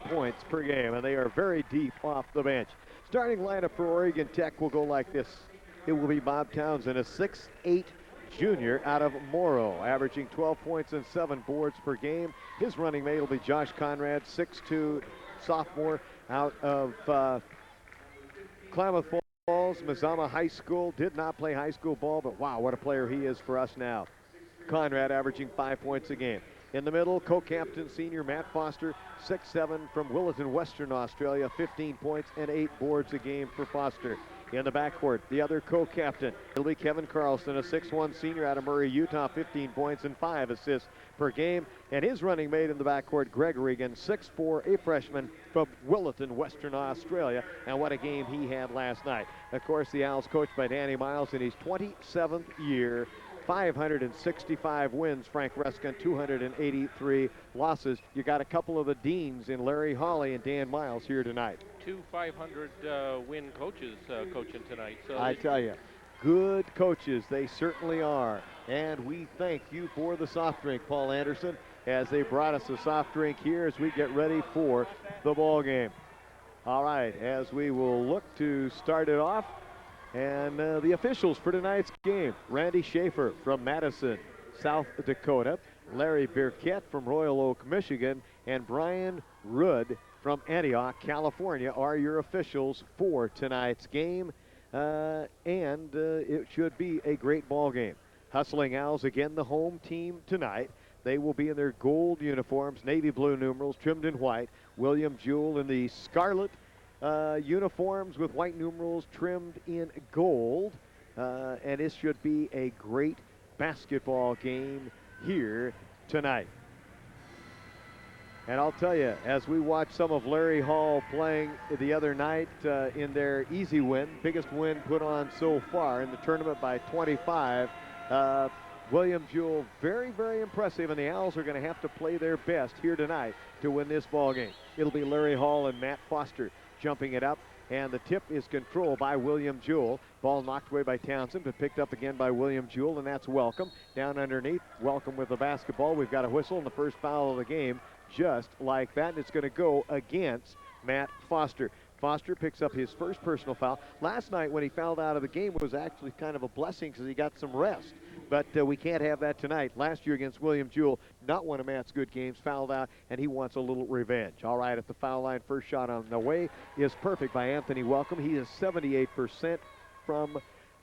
points per game, and they are very deep off the bench. Starting lineup for Oregon Tech will go like this. It will be Bob Townsend, a 6'8" junior out of Morrow, averaging 12 points and 7 boards per game. His running mate will be Josh Conrad, 6'2", sophomore out of Klamath Falls, Mazama High School. Did not play high school ball, but wow, what a player he is for us now. Conrad averaging 5 points a game. In the middle, co-captain senior Matt Foster, 6'7", from Williton, Western Australia, 15 points and 8 boards a game for Foster. In the backcourt, the other co-captain, it'll be Kevin Carlson, a 6'1" senior out of Murray, Utah, 15 points and 5 assists per game. And his running mate in the backcourt, Greg Regan, 6'4", a freshman from Williton, Western Australia. And what a game he had last night. Of course, the Owls coached by Danny Miles in his 27th year. 565 wins, Frank Ruskin, 283 losses. You got a couple of the deans in Larry Hawley and Dan Miles here tonight. Two 500 win coaches coaching tonight. So I tell you, good coaches, they certainly are. And we thank you for the soft drink, Paul Anderson, as they brought us a soft drink here as we get ready for the ball game. All right, as we will look to start it off. And the officials for tonight's game, Randy Schaefer from Madison, South Dakota, Larry Birkett from Royal Oak, Michigan, and Brian Rudd from Antioch, California are your officials for tonight's game. It should be a great ball game. Hustling Owls, again, the home team tonight. They will be in their gold uniforms, navy blue numerals, trimmed in white. William Jewell in the scarlet uniforms with white numerals trimmed in gold. And this should be a great basketball game here tonight. And I'll tell you, as we watch some of Larry Hall playing the other night in their easy win, biggest win put on so far in the tournament by 25, William Jewell, very, very impressive, and the Owls are going to have to play their best here tonight to win this ball game. It'll be Larry Hall and Matt Foster jumping it up, and the tip is controlled by William Jewell. Ball knocked away by Townsend, but picked up again by William Jewell, and that's Welcome. Down underneath, Welcome with the basketball. We've got a whistle and the first foul of the game, just like that, and it's going to go against Matt Foster. Foster picks up his first personal foul. Last night when he fouled out of the game was actually kind of a blessing because he got some rest. But we can't have that tonight. Last year against William Jewell, not one of Matt's good games, fouled out, and he wants a little revenge. All right, at the foul line, first shot on the way is perfect by Anthony Welcome. He is 78% from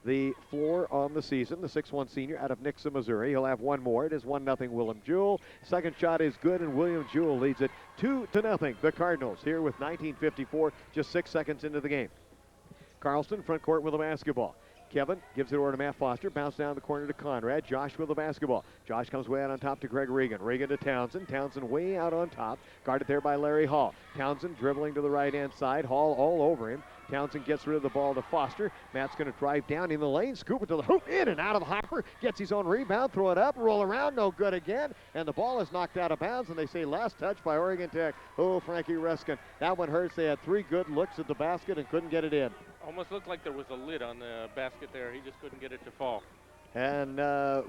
the floor on the season, the 6'1" senior out of Nixa, Missouri. He'll have one more. It is 1-0 William Jewell. Second shot is good, and William Jewell leads it 2-0. The Cardinals here with 19:54, just 6 seconds into the game. Carlston, front court with the basketball. Kevin gives it over to Matt Foster. Bounce down the corner to Conrad. Josh with the basketball. Josh comes way out on top to Greg Regan. Regan to Townsend. Townsend way out on top. Guarded there by Larry Hall. Townsend dribbling to the right-hand side. Hall all over him. Townsend gets rid of the ball to Foster. Matt's going to drive down in the lane. Scoop it to the hoop. In and out of the hopper. Gets his own rebound. Throw it up. Roll around. No good again. And the ball is knocked out of bounds. And they say last touch by Oregon Tech. Oh, Frankie Ruskin. That one hurts. They had 3 good looks at the basket and couldn't get it in. Almost looked like there was a lid on the basket there. He just couldn't get it to fall. And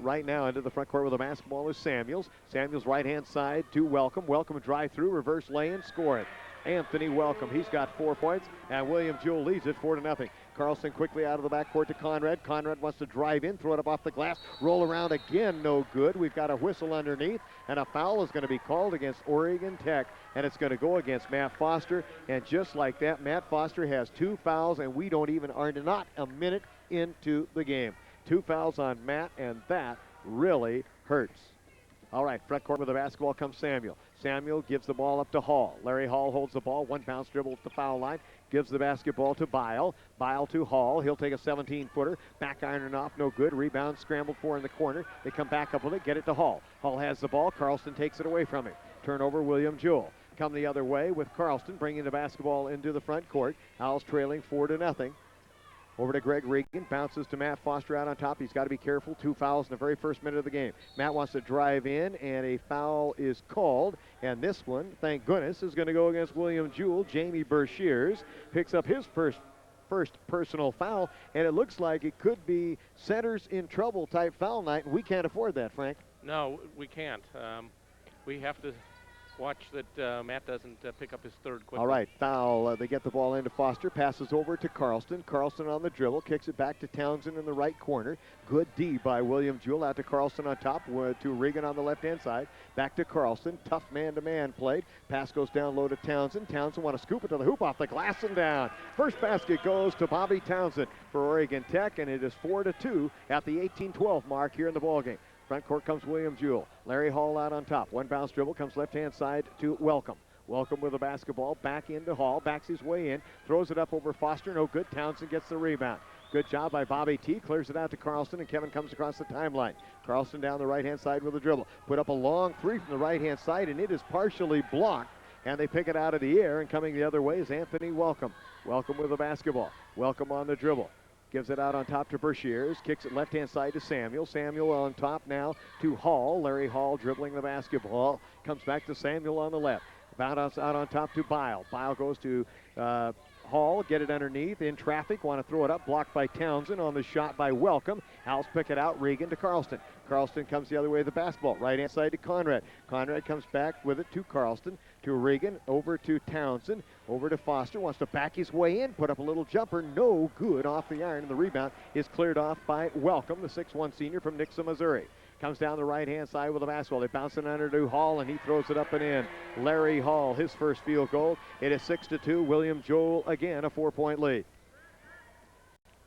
right now into the front court with the basketball is Samuels. Samuels right-hand side to Welcome. Welcome drive through, reverse lay-in, score it. Anthony Welcome, he's got 4 points, and William Jewell leads it 4-0. Carlson quickly out of the backcourt to Conrad. Conrad wants to drive in, throw it up off the glass, roll around again, no good. We've got a whistle underneath, and a foul is going to be called against Oregon Tech, and it's going to go against Matt Foster. And just like that, Matt Foster has 2 fouls, and we are not a minute into the game. 2 fouls on Matt, and that really hurts. All right, front court with the basketball comes Samuel. Samuel gives the ball up to Hall. Larry Hall holds the ball, 1 bounce dribble at the foul line, gives the basketball to Bile. Bile to Hall. He'll take a 17-footer, back iron off, no good. Rebound scrambled for in the corner. They come back up with it, get it to Hall. Hall has the ball. Carlston takes it away from him. Turnover, William Jewell. Come the other way with Carlston, bringing the basketball into the front court. Owls trailing 4-0. Over to Greg Regan, bounces to Matt Foster out on top. He's got to be careful. 2 fouls in the very first minute of the game. Matt wants to drive in, and a foul is called. And this one, thank goodness, is going to go against William Jewell. Jamie Bershears picks up his first personal foul, and it looks like it could be centers in trouble type foul night, and we can't afford that, Frank. No, we can't. We have to watch that Matt doesn't pick up his third quickly. All right, foul. They get the ball into Foster, passes over to Carlson. Carlson on the dribble, kicks it back to Townsend in the right corner. Good D by William Jewell, out to Carlson on top, to Regan on the left-hand side. Back to Carlson, tough man-to-man play. Pass goes down low to Townsend. Townsend want to scoop it to the hoop, off the glass and down. First basket goes to Bobby Townsend for Oregon Tech, and it is 4-2 at the 18-12 mark here in the ballgame. Front court comes William Jewell. Larry Hall out on top. One bounce dribble, comes left-hand side to Welcome. Welcome with the basketball, back into Hall, backs his way in, throws it up over Foster, no good. Townsend gets the rebound. Good job by Bobby T, clears it out to Carlson, and Kevin comes across the timeline. Carlson down the right-hand side with a dribble. Put up a long three from the right-hand side, and it is partially blocked, and they pick it out of the air, and coming the other way is Anthony Welcome. Welcome with the basketball. Welcome on the dribble. Gives it out on top to Brashears. Kicks it left-hand side to Samuel. Samuel on top now to Hall. Larry Hall dribbling the basketball. Comes back to Samuel on the left. Bounce out on top to Bile. Bile goes to Hall. Get it underneath. In traffic. Want to throw it up. Blocked by Townsend on the shot by Welcome. Owls pick it out. Regan to Carlston. Carlston comes the other way with the basketball. Right-hand side to Conrad. Conrad comes back with it to Carlston. To Regan. Over to Townsend. Over to Foster. Wants to back his way in. Put up a little jumper. No good off the iron. And the rebound is cleared off by Welcome, the 6'1 senior from Nixa, Missouri. Comes down the right-hand side with the basketball. They bounce it under to Hall, and he throws it up and in. Larry Hall, his first field goal. It is 6-2. William Jewell, again, a 4-point lead.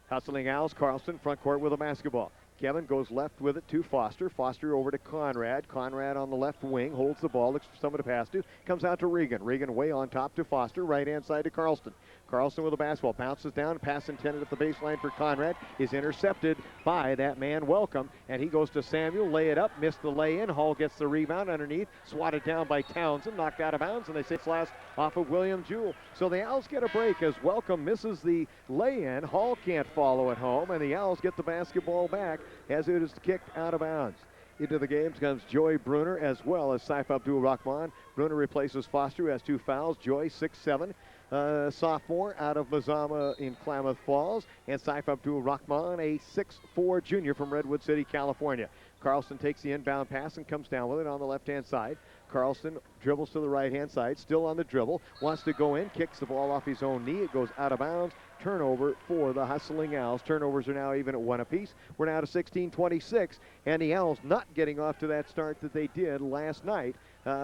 Hustling Owls, Carlson, front court with the basketball. Kevin goes left with it to Foster. Foster over to Conrad. Conrad on the left wing, holds the ball, looks for someone to pass to. Comes out to Regan. Regan way on top to Foster. Right-hand side to Carlston. Carlston with the basketball. Bounces down. Pass intended at the baseline for Conrad. Is intercepted by that man, Welcome. And he goes to Samuel. Lay it up. Missed the lay-in. Hall gets the rebound underneath. Swatted down by Townsend. Knocked out of bounds. And they say it's last off of William Jewell. So the Owls get a break as Welcome misses the lay-in. Hall can't follow it home. And the Owls get the basketball back as it is kicked out of bounds. Into the game comes Joy Bruner as well as Saif Abdul Rahman. Bruner replaces Foster, who has 2 fouls. Joy, 6'7", sophomore out of Mazama in Klamath Falls. And Saif Abdul Rahman, a 6'4" junior from Redwood City, California. Carlson takes the inbound pass and comes down with it on the left-hand side. Carlson dribbles to the right-hand side, still on the dribble, wants to go in, kicks the ball off his own knee. It goes out of bounds. Turnover for the Hustling Owls. Turnovers are now even at 1 apiece. We're now to 16-26, and the Owls not getting off to that start that they did last night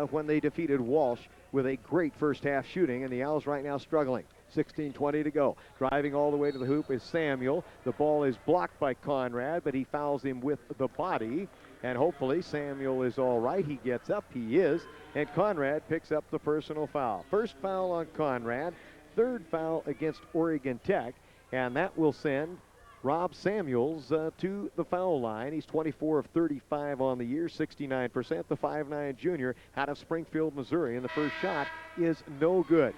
when they defeated Walsh with a great first half shooting, and the Owls right now struggling. 16:20 to go. Driving all the way to the hoop is Samuel. The ball is blocked by Conrad, but he fouls him with the body. And hopefully Samuel is all right. He gets up. He is. And Conrad picks up the personal foul. First foul on Conrad. Third foul against Oregon Tech. And that will send Rob Samuels to the foul line. He's 24 of 35 on the year, 69%. The 5'9" junior out of Springfield, Missouri. And the first shot is no good.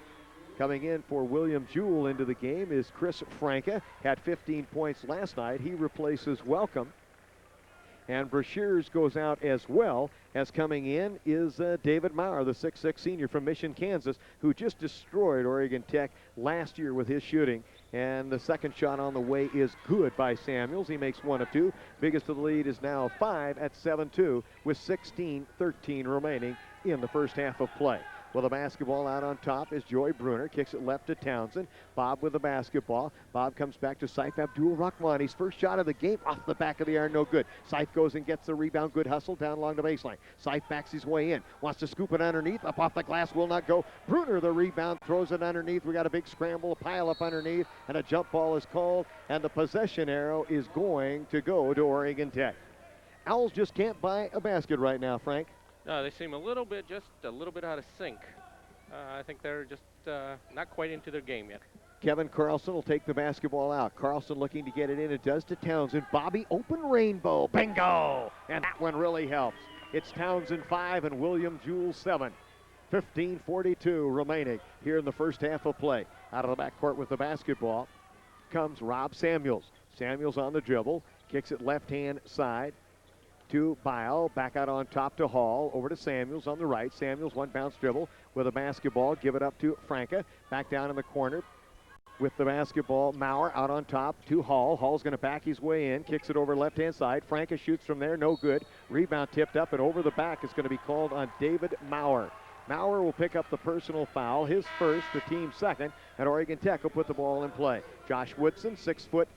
Coming in for William Jewell into the game is Chris Franca. Had 15 points last night. He replaces Welcome. And Brashears goes out as well. As coming in is David Maurer, the 6'6" senior from Mission, Kansas, who just destroyed Oregon Tech last year with his shooting. And the second shot on the way is good by Samuels. He makes 1 of 2. Biggest of the lead is now 5 at 7-2 with 16:13 remaining in the first half of play. Well, the basketball out on top is Joy Bruner. Kicks it left to Townsend. Bob with the basketball. Bob comes back to Saif Abdul Rahman. His first shot of the game off the back of the iron, no good. Saif goes and gets the rebound. Good hustle down along the baseline. Saif backs his way in. Wants to scoop it underneath. Up off the glass, will not go. Bruner, the rebound, throws it underneath. We got a big scramble, a pile up underneath, and a jump ball is called. And the possession arrow is going to go to Oregon Tech. Owls just can't buy a basket right now, Frank. No, they seem just a little bit out of sync. I think they're just not quite into their game yet. Kevin Carlson will take the basketball out. Carlson looking to get it in. It does to Townsend. Bobby, open rainbow. Bingo! And that one really helps. It's Townsend 5 and William Jewell 7. 15:42 remaining here in the first half of play. Out of the backcourt with the basketball comes Rob Samuels. Samuels on the dribble. Kicks it left-hand side to Bile. Back out on top to Hall. Over to Samuels on the right. Samuels one bounce dribble with a basketball. Give it up to Franca. Back down in the corner with the basketball. Maurer out on top to Hall. Hall's going to back his way in. Kicks it over left-hand side. Franca shoots from there. No good. Rebound tipped up and over the back is going to be called on David Maurer. Maurer will pick up the personal foul, his first, the team second, and Oregon Tech will put the ball in play. Josh Woodson, 6-foot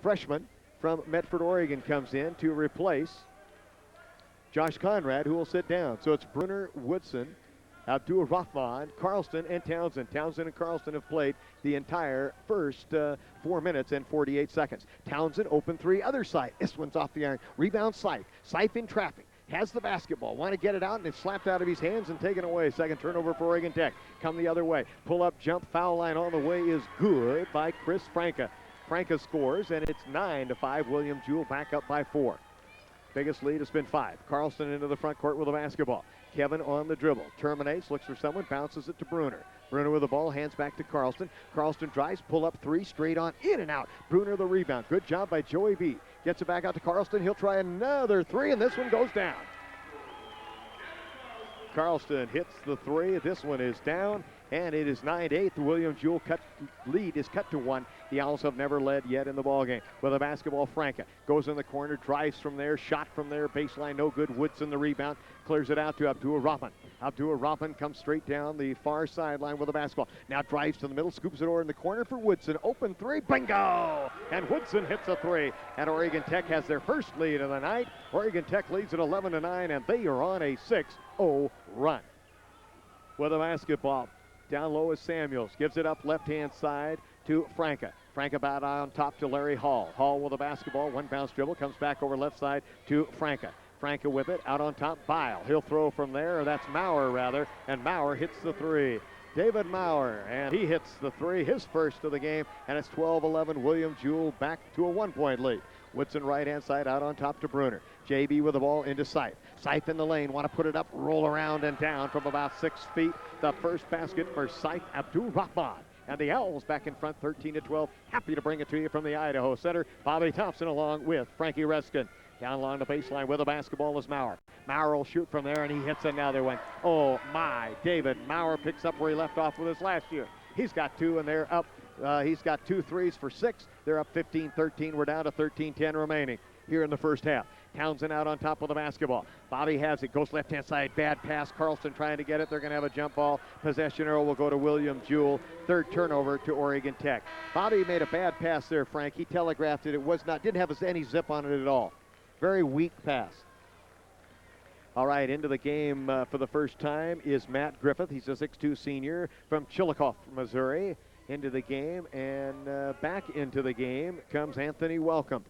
freshman from Medford, Oregon, comes in to replace Josh Conrad, who will sit down. So it's Brunner, Woodson, Abdul Rahman, Carlston, and Townsend. Townsend and Carlston have played the entire first 4 minutes and 48 seconds. Townsend, open three, other side. This one's off the iron. Rebound, Seif. Seif in traffic. Has the basketball. Want to get it out, and it's slapped out of his hands and taken away. Second turnover for Oregon Tech. Come the other way. Pull up, jump, foul line on the way is good by Chris Franca. Franca scores, and it's 9-5. William Jewell back up by 4. Biggest lead has been 5. Carlston into the front court with the basketball. Kevin on the dribble. Terminates, looks for someone, bounces it to Brunner. Brunner with the ball, hands back to Carlston. Carlston drives, pull up three, straight on, in and out. Brunner the rebound. Good job by Joey B. Gets it back out to Carlston. He'll try another three, and this one goes down. Carlston hits the three. This one is down, and it is 9-8. The William Jewell lead is cut to 1. The Owls have never led yet in the ballgame. With a basketball, Franca goes in the corner, drives from there, shot from there, baseline no good. Woodson the rebound, clears it out to Abdul Rahman. Abdul Rahman comes straight down the far sideline with the basketball. Now drives to the middle, scoops it over in the corner for Woodson. Open three, bingo! And Woodson hits a three. And Oregon Tech has their first lead of the night. Oregon Tech leads at 11-9, and they are on a 6-0 run. With the basketball, down low is Samuels. Gives it up left-hand side to Franca. Franca back on top to Larry Hall. Hall with the basketball, one bounce dribble, comes back over left side to Franca. Franca with it, out on top, Bile. He'll throw from there, or that's Maurer rather, and Maurer hits the three. David Maurer, and he hits the three, his first of the game, and it's 12-11. William Jewell back to a 1-point lead. Woodson right-hand side, out on top to Brunner. JB with the ball into Seif. Seif in the lane, want to put it up, roll around and down from about 6 feet. The first basket for Seif Abdul Rahman. And the Owls back in front, 13-12. Happy to bring it to you from the Idaho Center. Bobby Thompson along with Frankie Reskin. Down along the baseline with the basketball is Maurer. Maurer will shoot from there, and he hits another one. Oh, my. David Maurer picks up where he left off with us last year. He's got 2, and they're up. He's got 2 threes for 6. They're up 15-13. We're down to 13-10 remaining here in the first half. Townsend out on top with the basketball. Bobby has it, goes left-hand side, bad pass. Carlston trying to get it. They're going to have a jump ball. Possession arrow will go to William Jewell. Third turnover to Oregon Tech. Bobby made a bad pass there, Frank. He telegraphed it. It was not, didn't have any zip on it at all. Very weak pass. All right, into the game for the first time is Matt Griffith. He's a 6'2 senior from Chillicothe, Missouri. Into the game, and back into the game comes Anthony Welcome.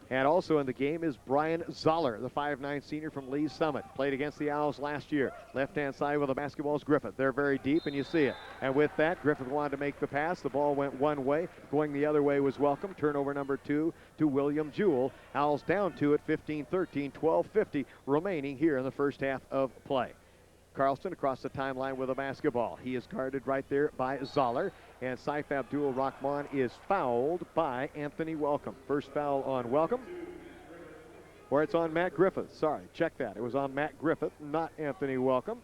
And also in the game is Brian Zoller, the 5'9 senior from Lee's Summit. Played against the Owls last year. Left-hand side with the basketball is Griffith. They're very deep, and you see it. And with that, Griffith wanted to make the pass. The ball went one way. Going the other way was Welcome. Turnover number 2 to William Jewell. Owls down 2 at 15-13, 12:50 remaining here in the first half of play. Carlston across the timeline with a basketball. He is guarded right there by Zoller. And Seif Abdul Rahman is fouled by Anthony Welcome. First foul on Welcome. Or it's on Matt Griffith. Sorry, check that. It was on Matt Griffith, not Anthony Welcome.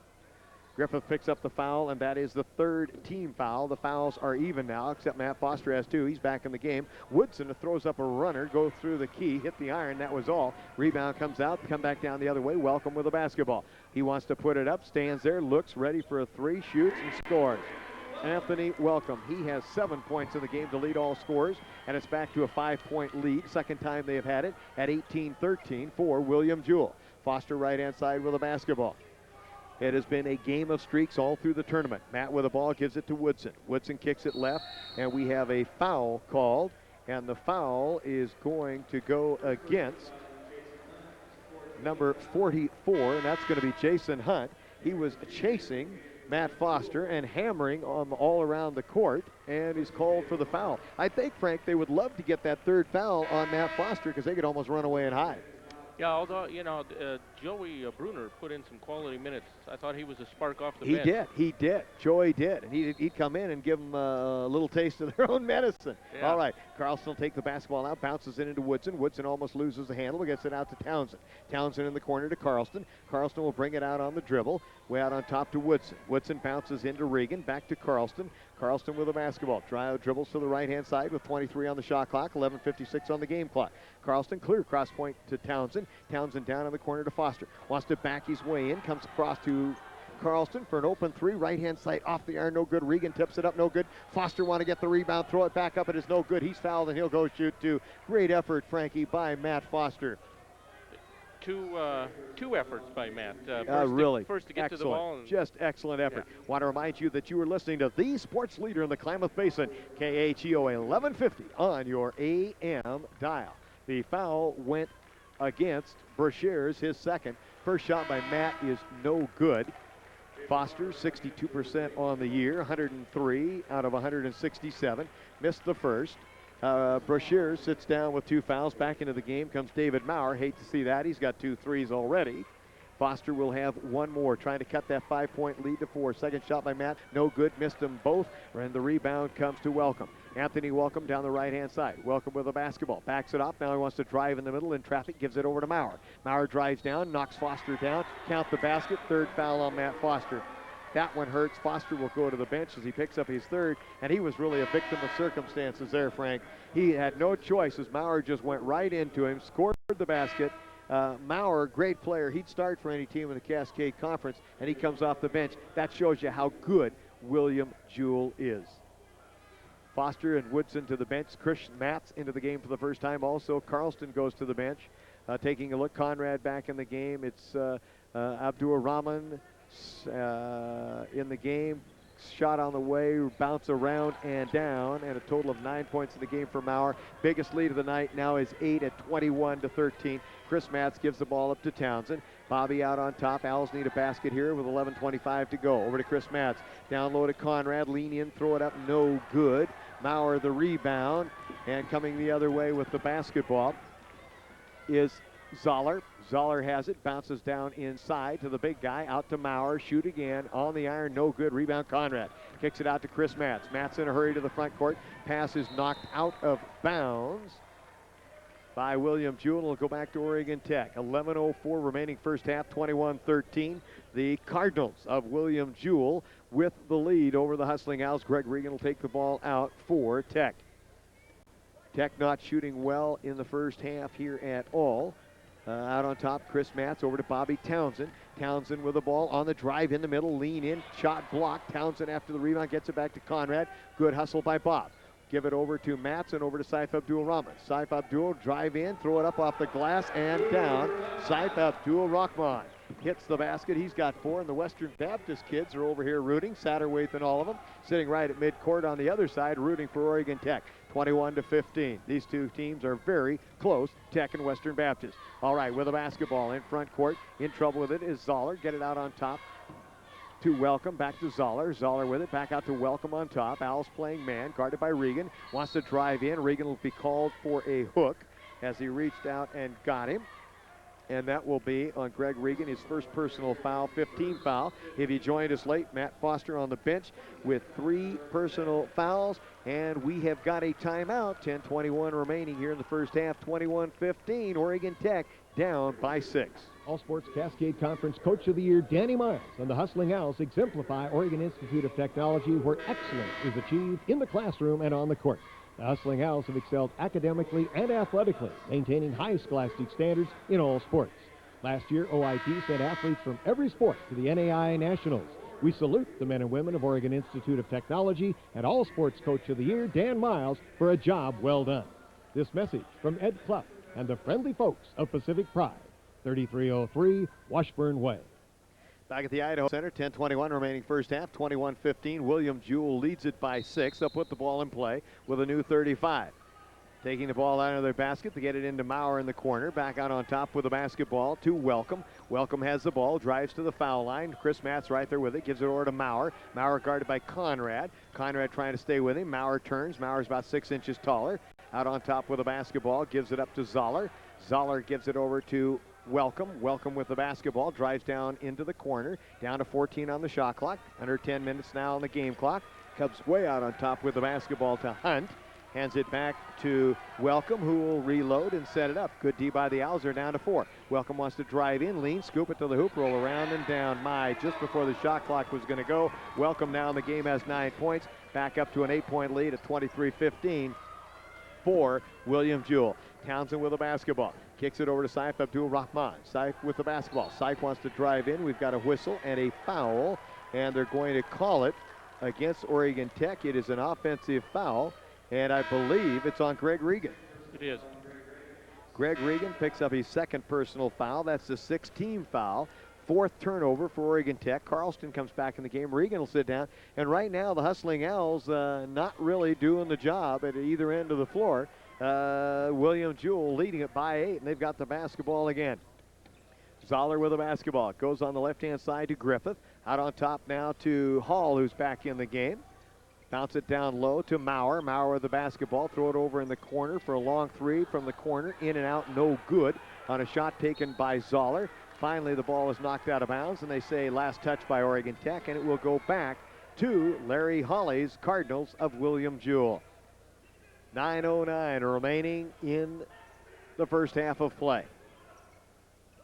Griffith picks up the foul, and that is the third team foul. The fouls are even now, except Matt Foster has 2. He's back in the game. Woodson throws up a runner, goes through the key, hit the iron. That was all. Rebound comes out, come back down the other way. Welcome with the basketball. He wants to put it up, stands there, looks ready for a 3, shoots, and scores. Anthony Welcome. He has 7 points in the game to lead all scorers, and it's back to a 5-point lead. Second time they have had it at 18-13 for William Jewell. Foster right-hand side with the basketball. It has been a game of streaks all through the tournament. Matt with the ball gives it to Woodson. Woodson kicks it left, and we have a foul called, and the foul is going to go against number 44, and that's going to be Jason Hunt. He was chasing Matt Foster and hammering on all around the court, and he's called for the foul. I think, Frank, they would love to get that third foul on Matt Foster because they could almost run away and hide. Yeah, although, Joey Brunner put in some quality minutes. I thought he was a spark off the bench. He did. Joey did. And he'd come in and give them a little taste of their own medicine. Yeah. All right, Carlston will take the basketball out, bounces it into Woodson. Woodson almost loses the handle, but gets it out to Townsend. Townsend in the corner to Carlston. Carlston will bring it out on the dribble, way out on top to Woodson. Woodson bounces into Regan, back to Carlston. Carlston with the basketball. Dribbles to the right-hand side with 23 on the shot clock, 11:56 on the game clock. Carlston clear cross point to Townsend. Townsend down in the corner to Foster. Wants to back his way in, comes across to Carlston for an open three. Right-hand side off the iron, no good. Regan tips it up, no good. Foster want to get the rebound, throw it back up. It is no good. He's fouled and he'll go shoot two. Great effort, Frankie, by Matt Foster. Two efforts by Matt. Really, first to get excellent. to the ball. Just excellent effort. Yeah. Want to remind you that you are listening to the sports leader in the Klamath Basin, KHEO 1150 on your AM dial. The foul went against Brashears, his second. First shot by Matt is no good. Foster, 62% on the year, 103 out of 167. Missed the first. Brashears sits down with 2 fouls. Back into the game comes David Maurer. Hate to see that. He's got 2 threes already. Foster will have one more, trying to cut that 5-point lead to 4. Second shot by Matt, no good. Missed them both. And the rebound comes to Welcome. Anthony Welcome down the right-hand side. Welcome with the basketball. Backs it off. Now he wants to drive in the middle in traffic. Gives it over to Maurer. Maurer drives down, knocks Foster down. Count the basket. Third foul on Matt Foster. That one hurts. Foster will go to the bench as he picks up his third, and he was really a victim of circumstances there, Frank. He had no choice as Maurer just went right into him, scored the basket. Maurer, great player. He'd start for any team in the Cascade Conference, and he comes off the bench. That shows you how good William Jewell is. Foster and Woodson to the bench. Christian Matz into the game for the first time. Also, Carlston goes to the bench. Taking a look, Conrad back in the game. It's Abdur Rahman in the game. Shot on the way, bounce around and down, and a total of 9 points in the game for Maurer. Biggest lead of the night now is 8 at 21-13. Chris Matz gives the ball up to Townsend. Bobby out on top. Owls need a basket here with 11:25 to go. Over to Chris Matz. Down low to Conrad. Lean in, throw it up, no good. Maurer the rebound, and coming the other way with the basketball is Zoller. Zoller has it, bounces down inside to the big guy, out to Maurer, shoot again, on the iron, no good, rebound Conrad. Kicks it out to Chris Matz. Matz in a hurry to the front court. Pass is knocked out of bounds by William Jewell. Will go back to Oregon Tech. 11:04 remaining first half, 21-13. The Cardinals of William Jewell with the lead over the Hustling Owls. Greg Regan will take the ball out for Tech. Tech not shooting well in the first half here at all. Out on top, Chris Matz over to Bobby Townsend. Townsend with the ball on the drive in the middle, lean in, shot blocked. Townsend after the rebound gets it back to Conrad. Good hustle by Bob. Give it over to Matz and over to Saif Abdul Rahman. Saif Abdul drive in, throw it up off the glass and down. Saif Abdul Rahman hits the basket. He's got 4, and the Western Baptist kids are over here rooting. Satterwaith and all of them sitting right at midcourt on the other side, rooting for Oregon Tech. 21-15. These two teams are very close, Tech and Western Baptist. All right, with the basketball in front court. In trouble with it is Zoller. Get it out on top to Welcome. Back to Zoller. Zoller with it. Back out to Welcome on top. Owls playing man. Guarded by Regan. Wants to drive in. Regan will be called for a hook as he reached out and got him. And that will be on Greg Regan, his first personal foul, 15 foul. If you joined us late, Matt Foster on the bench with 3 personal fouls. And we have got a timeout, 10:21 remaining here in the first half, 21-15. Oregon Tech down by 6. All Sports Cascade Conference Coach of the Year Danny Miles and the Hustling Owls exemplify Oregon Institute of Technology, where excellence is achieved in the classroom and on the court. The Hustling Owls have excelled academically and athletically, maintaining high scholastic standards in all sports. Last year, OIT sent athletes from every sport to the NAIA Nationals. We salute the men and women of Oregon Institute of Technology and All Sports Coach of the Year, Dan Miles, for a job well done. This message from Ed Clough and the friendly folks of Pacific Pride, 3303 Washburn Way. Back at the Idaho Center, 10:21 remaining first half, 21-15. William Jewell leads it by 6. They'll put the ball in play with a new 35. Taking the ball out of their basket to get it into Maurer in the corner. Back out on top with the basketball to Welcome. Welcome has the ball, drives to the foul line. Chris Matz right there with it, gives it over to Maurer. Maurer guarded by Conrad. Conrad trying to stay with him. Maurer turns. Maurer's about 6 inches taller. Out on top with the basketball, gives it up to Zoller. Zoller gives it over to Welcome. Welcome with the basketball, drives down into the corner. Down to 14 on the shot clock. Under 10 minutes now on the game clock. Cubs way out on top with the basketball to Hunt. Hands it back to Welcome, who will reload and set it up. Good D by the Owls. They're down to 4. Welcome wants to drive in, lean, scoop it to the hoop, roll around and down. Just before the shot clock was going to go. Welcome now in the game has 9 points. Back up to an 8-point lead at 23-15 for William Jewell. Townsend with the basketball. Kicks it over to Saif Abdul-Rahman. Saif with the basketball. Saif wants to drive in. We've got a whistle and a foul, and they're going to call it against Oregon Tech. It is an offensive foul, and I believe it's on Greg Regan. It is. Greg Regan picks up his second personal foul. That's the 6th-team foul. 4th turnover for Oregon Tech. Carlston comes back in the game. Regan will sit down. And right now, the Hustling Owls not really doing the job at either end of the floor. William Jewell leading it by 8, and they've got the basketball again. Zoller with the basketball. It goes on the left-hand side to Griffith. Out on top now to Hall, who's back in the game. Bounce it down low to Maurer. Maurer with the basketball. Throw it over in the corner for a long 3 from the corner. In and out, no good on a shot taken by Zoller. Finally, the ball is knocked out of bounds, and they say last touch by Oregon Tech, and it will go back to Larry Hawley's Cardinals of William Jewell. 9:09 remaining in the first half of play.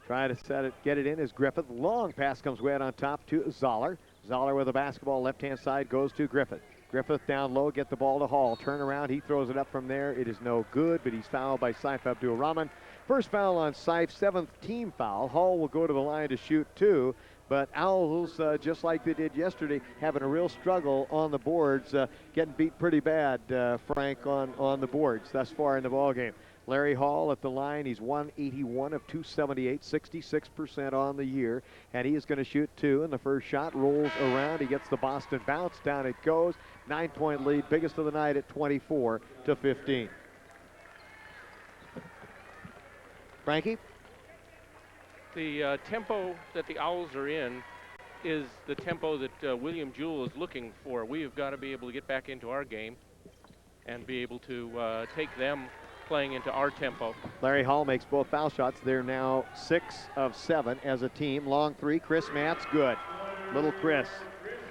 Trying to get it in as Griffith. Long pass comes way out on top to Zoller. Zoller with the basketball, left-hand side goes to Griffith. Griffith down low, get the ball to Hall. Turn around, he throws it up from there. It is no good, but he's fouled by Saif Abdul-Rahman. First foul on Saif, 7th team foul. Hall will go to the line to shoot 2, but Owls, just like they did yesterday, having a real struggle on the boards, getting beat pretty bad, Frank, on the boards thus far in the ballgame. Larry Hall at the line, he's 181 of 278, 66% on the year, and he is going to shoot 2, and the first shot rolls around. He gets the Boston bounce, down it goes. 9-point lead, biggest of the night at 24-15. Frankie? The tempo that the Owls are in is the tempo that William Jewell is looking for. We have got to be able to get back into our game and be able to take them playing into our tempo. Larry Hall makes both foul shots. They're now 6 of 7 as a team. Long 3, Chris Matz, good. Little Chris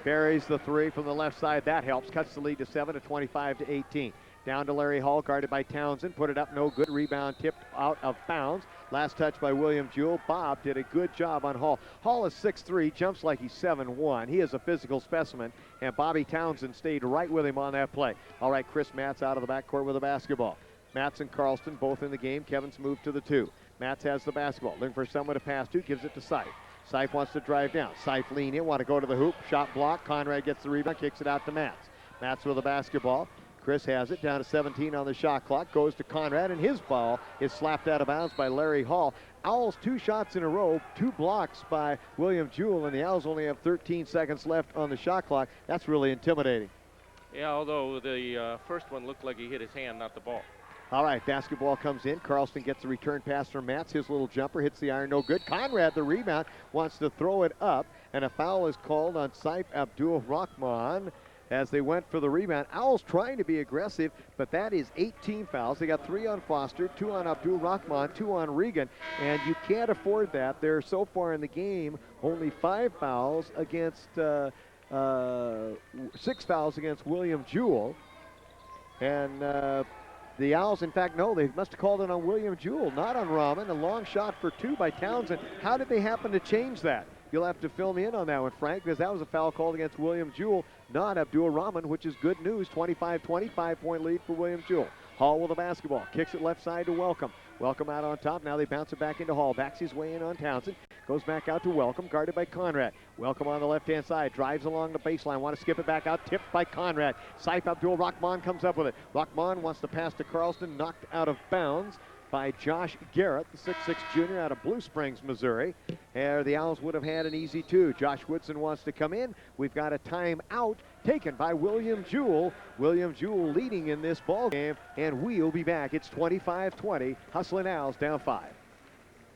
buries the 3 from the left side. That helps. Cuts the lead to 7 at 25-18. Down to Larry Hall, guarded by Townsend. Put it up, no good. Rebound tipped out of bounds. Last touch by William Jewell. Bob did a good job on Hall. Hall is 6'3", jumps like he's 7'1". He is a physical specimen, and Bobby Townsend stayed right with him on that play. All right, Chris Matz out of the backcourt with the basketball. Matz and Carlston both in the game. Kevin's moved to the 2. Matz has the basketball. Looking for someone to pass to. Gives it to Saif. Saif wants to drive down. Saif lean in. Want to go to the hoop. Shot block. Conrad gets the rebound. Kicks it out to Matz. Matz with the basketball. Chris has it. Down to 17 on the shot clock. Goes to Conrad, and his ball is slapped out of bounds by Larry Hall. Owls 2 shots in a row. 2 blocks by William Jewell, and the Owls only have 13 seconds left on the shot clock. That's really intimidating. Yeah, although the first one looked like he hit his hand, not the ball. All right, basketball comes in. Carlston gets a return pass from Matz. His little jumper hits the iron, no good. Conrad, the rebound, wants to throw it up, and a foul is called on Saif Abdul-Rahman as they went for the rebound. Owls trying to be aggressive, but that is 18 fouls. They got 3 on Foster, 2 on Abdul-Rahman, 2 on Regan, and you can't afford that. They're so far in the game, only 5 fouls against 6 fouls against William Jewell, and the Owls, in fact, no, they must have called it on William Jewell, not on Rahman. A long shot for 2 by Townsend. How did they happen to change that? You'll have to fill me in on that one, Frank, because that was a foul called against William Jewell, not Abdul-Rahman, which is good news. 25-20, 5-point lead for William Jewell. Hall with the basketball. Kicks it left side to Welcome. Welcome out on top. Now they bounce it back into Hall. Backs his way in on Townsend. Goes back out to Welcome, guarded by Conrad. Welcome on the left-hand side. Drives along the baseline. Want to skip it back out. Tipped by Conrad. Saif Abdul-Rahman comes up with it. Rahman wants to pass to Carlston. Knocked out of bounds by Josh Garrett, the 6'6 junior out of Blue Springs, Missouri. And the Owls would have had an easy 2. Josh Woodson wants to come in. We've got a timeout taken by William Jewell. William Jewell leading in this ball game, and we'll be back. It's 25-20. Hustlin' Owls down 5.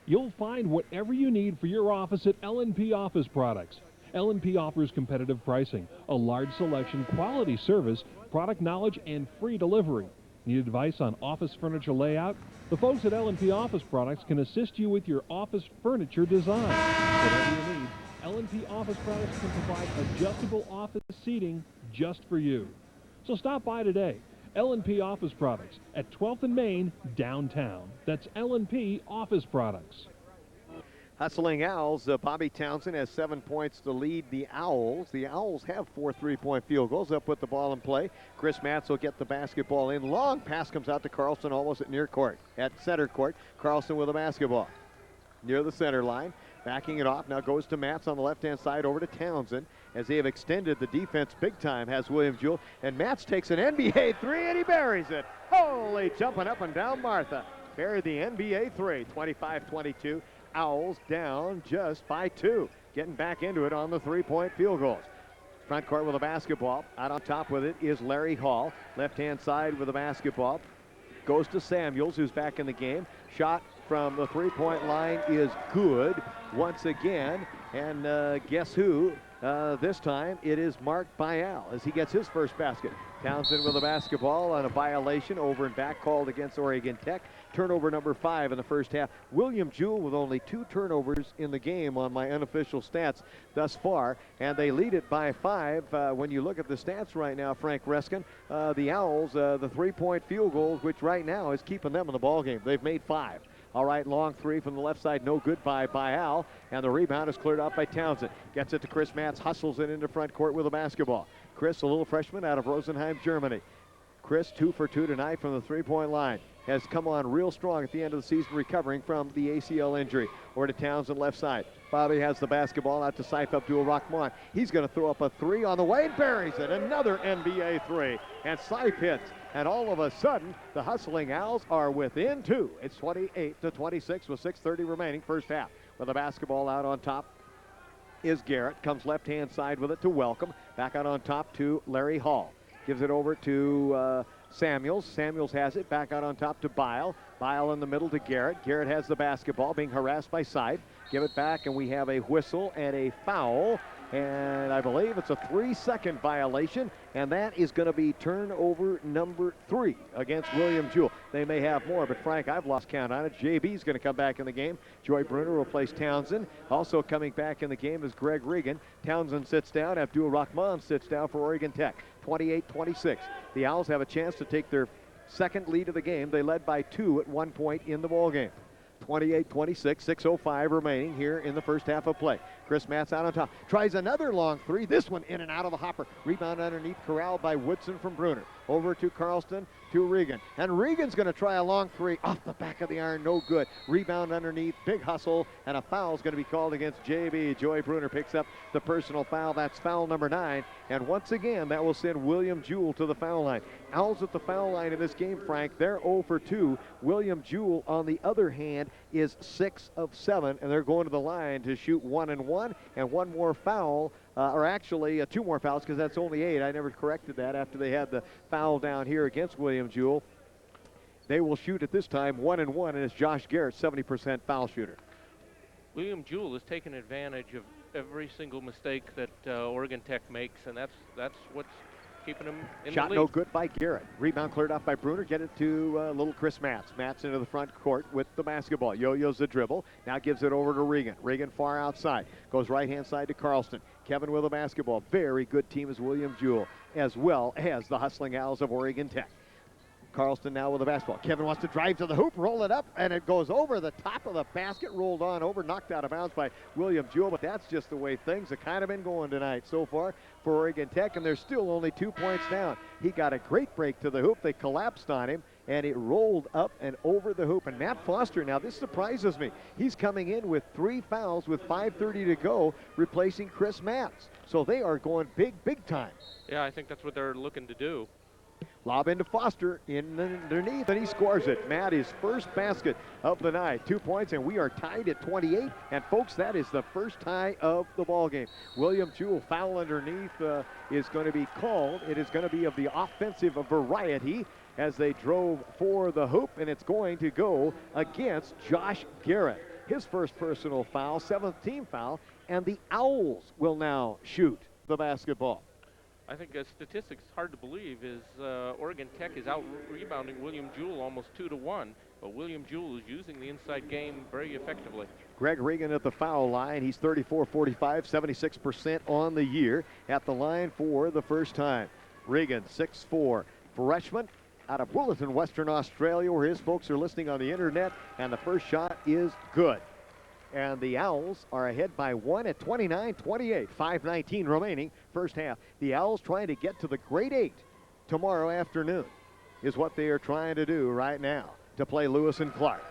You'll find whatever you need for your office at L&P Office Products. L&P offers competitive pricing, a large selection, quality service, product knowledge, and free delivery. Need advice on office furniture layout? The folks at L&P Office Products can assist you with your office furniture design. Whatever you need, L&P Office Products can provide adjustable office seating just for you. So stop by today. L&P Office Products at 12th and Main, downtown. That's L&P Office Products. Hustling Owls, Bobby Townsend has 7 points to lead the Owls. The Owls have 4 3-point field goals. They'll put the ball in play. Chris Matz will get the basketball in. Long pass comes out to Carlson almost at near court. At center court, Carlson with the basketball. Near the center line, backing it off. Now goes to Matz on the left-hand side over to Townsend. As they have extended the defense big time, has William Jewell. And Matz takes an NBA three and he buries it. Holy, jumping up and down Martha. Buried the NBA three, 25-22. Owls down just by 2. Getting back into it on the 3-point field goals. Front court with a basketball. Out on top with it is Larry Hall. Left-hand side with the basketball. Goes to Samuels, who's back in the game. Shot from the 3-point line is good once again. And guess who? This time it is Mark Bayal as he gets his first basket. Townsend with the basketball on a violation over and back called against Oregon Tech. Turnover number 5 in the first half. William Jewell with only 2 turnovers in the game on my unofficial stats thus far. And they lead it by 5. When you look at the stats right now, Frank Reskin, the Owls, the 3-point field goals, which right now is keeping them in the ballgame. They've made 5. All right, long 3 from the left side, no good by Al, and the rebound is cleared out by Townsend. Gets it to Chris Matz, hustles it into front court with a basketball. Chris, a little freshman out of Rosenheim, Germany. Chris, 2 for 2 tonight from the 3-point line. Has come on real strong at the end of the season, recovering from the ACL injury. Over to Townsend, left side. Bobby has the basketball out to Saif Abdul-Rahman. He's going to throw up a 3 on the way and buries it. Another NBA 3. And Saif hits. And all of a sudden, the Hustling Owls are within 2. It's 28-26 with 6:30 remaining, first half. With the basketball out on top is Garrett. Comes left-hand side with it to Welcome. Back out on top to Larry Hall. Gives it over to Samuels. Samuels has it. Back out on top to Bile. Bile in the middle to Garrett. Garrett has the basketball, being harassed by Saif. Give it back, and we have a whistle and a foul. And I believe it's a 3-second violation, and that is going to be turnover number 3 against William Jewell. They may have more, but Frank, I've lost count on it. JB's going to come back in the game. Joy Bruner will replace Townsend. Also coming back in the game is Greg Regan. Townsend sits down. Abdul-Rahman sits down for Oregon Tech. 28-26. The Owls have a chance to take their second lead of the game. They led by 2 at one point in the ballgame. 28-26, 6:05 remaining here in the first half of play. Chris Matz out on top. Tries another long 3. This one in and out of the hopper. Rebound underneath, corralled by Woodson from Bruner. Over to Carlston, to Regan. And Regan's going to try a long 3 off the back of the iron. No good. Rebound underneath, big hustle, and a foul is going to be called against JB. Joy Bruner picks up the personal foul. That's foul number 9. And once again, that will send William Jewell to the foul line. Owls at the foul line in this game, Frank. They're 0 for 2. William Jewell, on the other hand, is 6 of 7, and they're going to the line to shoot 1 and 1 and one more foul, or actually 2 more fouls, because that's only 8. I never corrected that after they had the foul down here against William Jewell. They will shoot at this time 1 and 1, and it's Josh Garrett, 70% foul shooter. William Jewell has taken advantage of every single mistake that Oregon Tech makes, and that's what's keeping them in Shot the lead. no good by Garrett. Rebound cleared off by Bruner. Get it to little Chris Matz. Matz into the front court with the basketball. Yo-yo's the dribble. Now gives it over to Regan. Regan far outside. Goes right-hand side to Carlston. Kevin with the basketball. Very good team is William Jewell, as well as the Hustling Owls of Oregon Tech. Carlston now with the basketball. Kevin wants to drive to the hoop, roll it up, and it goes over the top of the basket, rolled on over, knocked out of bounds by William Jewell, but that's just the way things have kind of been going tonight so far for Oregon Tech, and they're still only 2 points down. He got a great break to the hoop. They collapsed on him, and it rolled up and over the hoop. And Matt Foster, now this surprises me. He's coming in with 3 fouls with 5:30 to go, replacing Chris Matz. So they are going big time. Yeah, I think that's what they're looking to do. Lob into Foster in underneath, and he scores it. Matt, his first basket of the night. 2 points, and we are tied at 28. And folks, that is the first tie of the ball game. William Jewell foul underneath is going to be called. It is going to be of the offensive variety as they drove for the hoop, and it's going to go against Josh Garrett. His first personal foul, 7th team foul, and the Owls will now shoot the basketball. I think statistics, hard to believe, is Oregon Tech is out rebounding William Jewell almost 2-1, but William Jewell is using the inside game very effectively. Greg Regan at the foul line. He's 34-45, 76% on the year at the line for the first time. Regan, 6'4", freshman, out of Bulletin, Western Australia, where his folks are listening on the internet, and the first shot is good. And the Owls are ahead by 1 at 29-28, 5:19 remaining first half. The Owls trying to get to the Great 8 tomorrow afternoon is what they are trying to do right now to play Lewis and Clark.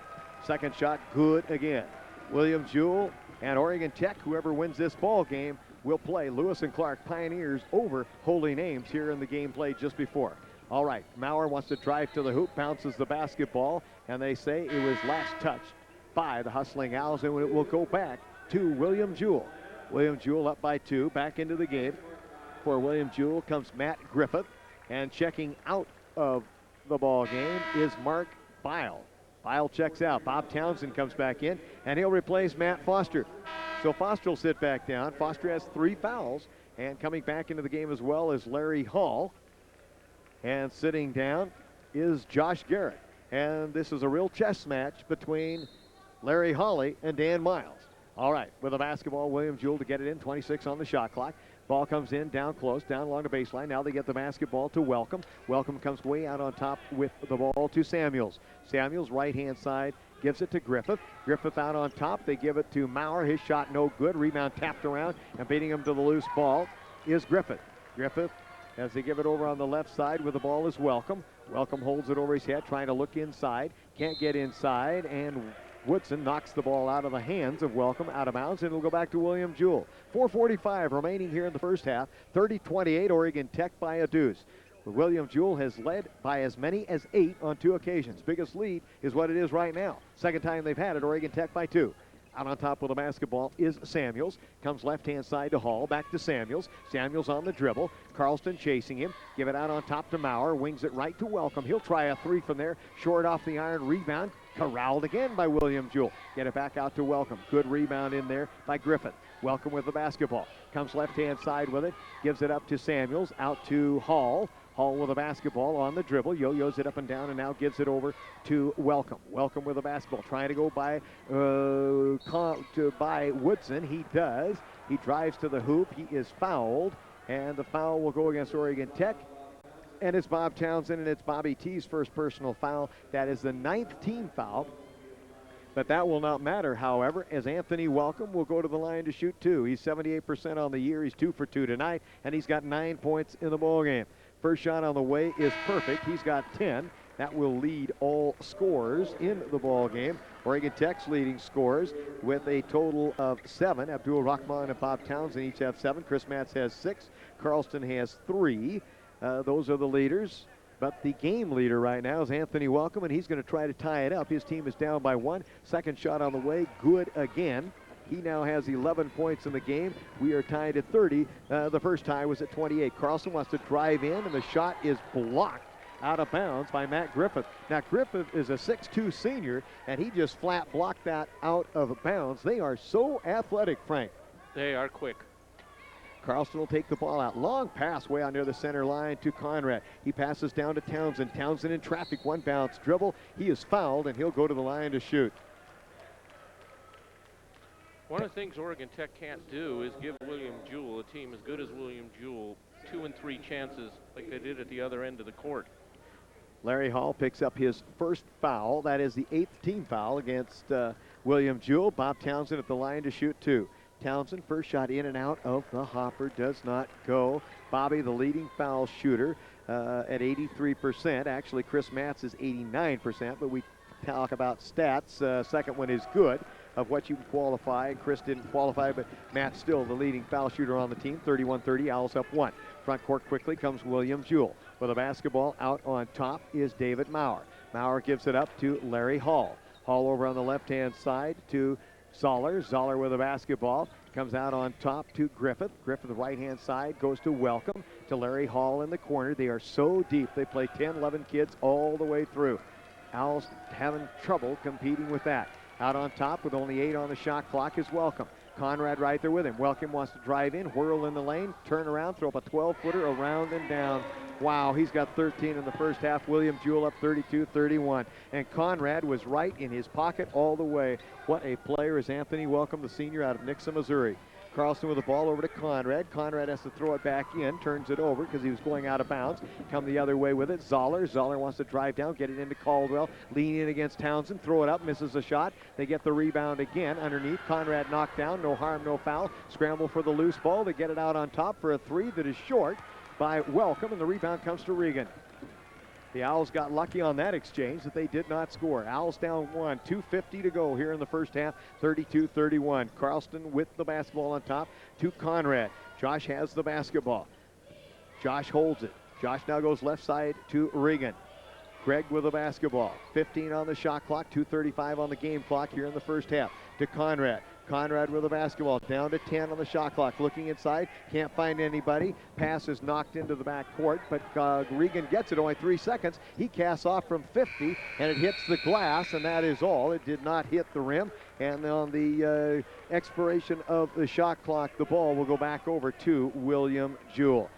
Second shot good again. William Jewell and Oregon Tech, whoever wins this ball game, will play Lewis and Clark Pioneers over Holy Names here in the game played just before. All right, Maurer wants to drive to the hoop, bounces the basketball, and they say it was last touched by the hustling Owls, and it will go back to William Jewell. William Jewell up by 2, back into the game. For William Jewell comes Matt Griffith, and checking out of the ball game is Mark Bile. Bile checks out. Bob Townsend comes back in, and he'll replace Matt Foster. So Foster will sit back down. Foster has 3 fouls, and coming back into the game as well is Larry Hall. And sitting down is Josh Garrett. And this is a real chess match between Larry Hawley and Dan Miles. All right, with the basketball, William Jewell to get it in, 26 on the shot clock. Ball comes in, down close, down along the baseline. Now they get the basketball to Welcome. Welcome comes way out on top with the ball to Samuels. Samuels, right-hand side, gives it to Griffith. Griffith out on top. They give it to Maurer. His shot no good. Rebound tapped around, and beating him to the loose ball is Griffith. Griffith, as they give it over on the left side with the ball, is Welcome. Welcome holds it over his head, trying to look inside. Can't get inside, and Woodson knocks the ball out of the hands of Welcome, out of bounds, and it'll go back to William Jewell. 4:45 remaining here in the first half. 30-28, Oregon Tech by a deuce. William Jewell has led by as many as 8 on 2 occasions. Biggest lead is what it is right now. Second time they've had it, Oregon Tech by 2. Out on top with the basketball is Samuels. Comes left-hand side to Hall. Back to Samuels. Samuels on the dribble. Carlston chasing him. Give it out on top to Maurer. Wings it right to Welcome. He'll try a 3 from there. Short off the iron. Rebound. Corralled again by William Jewell. Get it back out to Welcome. Good rebound in there by Griffith. Welcome with the basketball. Comes left-hand side with it. Gives it up to Samuels. Out to Hall. Hall with the basketball on the dribble. Yo-yos it up and down and now gives it over to Welcome. Welcome with the basketball. Trying to go by Woodson. He does. He drives to the hoop. He is fouled. And the foul will go against Oregon Tech. And it's Bob Townsend, and it's Bobby T's first personal foul. That is the 9th team foul. But that will not matter, however, as Anthony Welcome will go to the line to shoot 2. He's 78% on the year. He's 2 for 2 tonight, and he's got 9 points in the ballgame. First shot on the way is perfect. He's got 10. That will lead all scorers in the ballgame. Oregon Tech's leading scorers with a total of 7. Abdul Rahman and Bob Townsend each have 7. Chris Matz has 6. Carlston has 3. Those are the leaders. But the game leader right now is Anthony Welcome, and he's going to try to tie it up. His team is down by 1. Second shot on the way, good again. He now has 11 points in the game. We are tied at 30. The first tie was at 28. Carlson wants to drive in, and the shot is blocked out of bounds by Matt Griffith. Now, Griffith is a 6'2 senior, and he just flat blocked that out of bounds. They are so athletic, Frank. They are quick. Carlston will take the ball out. Long pass way out near the center line to Conrad. He passes down to Townsend. Townsend in traffic. 1 bounce dribble. He is fouled, and he'll go to the line to shoot. One of the things Oregon Tech can't do is give William Jewell, a team as good as William Jewell, 2 and 3 chances like they did at the other end of the court. Larry Hall picks up his first foul. That is the 8th team foul against William Jewell. Bob Townsend at the line to shoot 2. Townsend, first shot in and out of the hopper, does not go. Bobby, the leading foul shooter, at 83%. Actually, Chris Matz is 89%, but we talk about stats. Second one is good of what you can qualify. Chris didn't qualify, but Matt's still the leading foul shooter on the team. 31-30, Owls up 1. Front court quickly comes William Jewell. With a basketball out on top is David Maurer. Maurer gives it up to Larry Hall. Hall over on the left-hand side to Zoller. Zoller with a basketball. Comes out on top to Griffith. Griffith, the right-hand side, goes to Welcome. To Larry Hall in the corner. They are so deep. They play 10, 11 kids all the way through. Owls having trouble competing with that. Out on top with only 8 on the shot clock is Welcome. Conrad right there with him. Welcome wants to drive in, whirl in the lane, turn around, throw up a 12-footer around and down. Wow, he's got 13 in the first half. William Jewell up 32-31. And Conrad was right in his pocket all the way. What a player is Anthony Welcome, the senior out of Nixa, Missouri. Carlson with the ball over to Conrad. Conrad has to throw it back in, turns it over because he was going out of bounds. Come the other way with it. Zoller wants to drive down, get it into Caldwell. Lean in against Townsend, throw it up, misses a shot. They get the rebound again underneath. Conrad knocked down, no harm, no foul. Scramble for the loose ball. They get it out on top for a three that is short by Welcome, and the rebound comes to Regan. The Owls got lucky on that exchange that they did not score. Owls down 1, 2:50 to go here in the first half, 32-31. Carlston with the basketball on top to Conrad. Josh has the basketball. Josh holds it. Josh now goes left side to Regan. Craig with the basketball. 15 on the shot clock, 2:35 on the game clock here in the first half. To Conrad. Conrad with the basketball, down to 10 on the shot clock. Looking inside, can't find anybody. Pass is knocked into the back court, but Regan gets it, only 3 seconds. He casts off from 50, and it hits the glass, and that is all. It did not hit the rim, and on the expiration of the shot clock, the ball will go back over to William Jewell.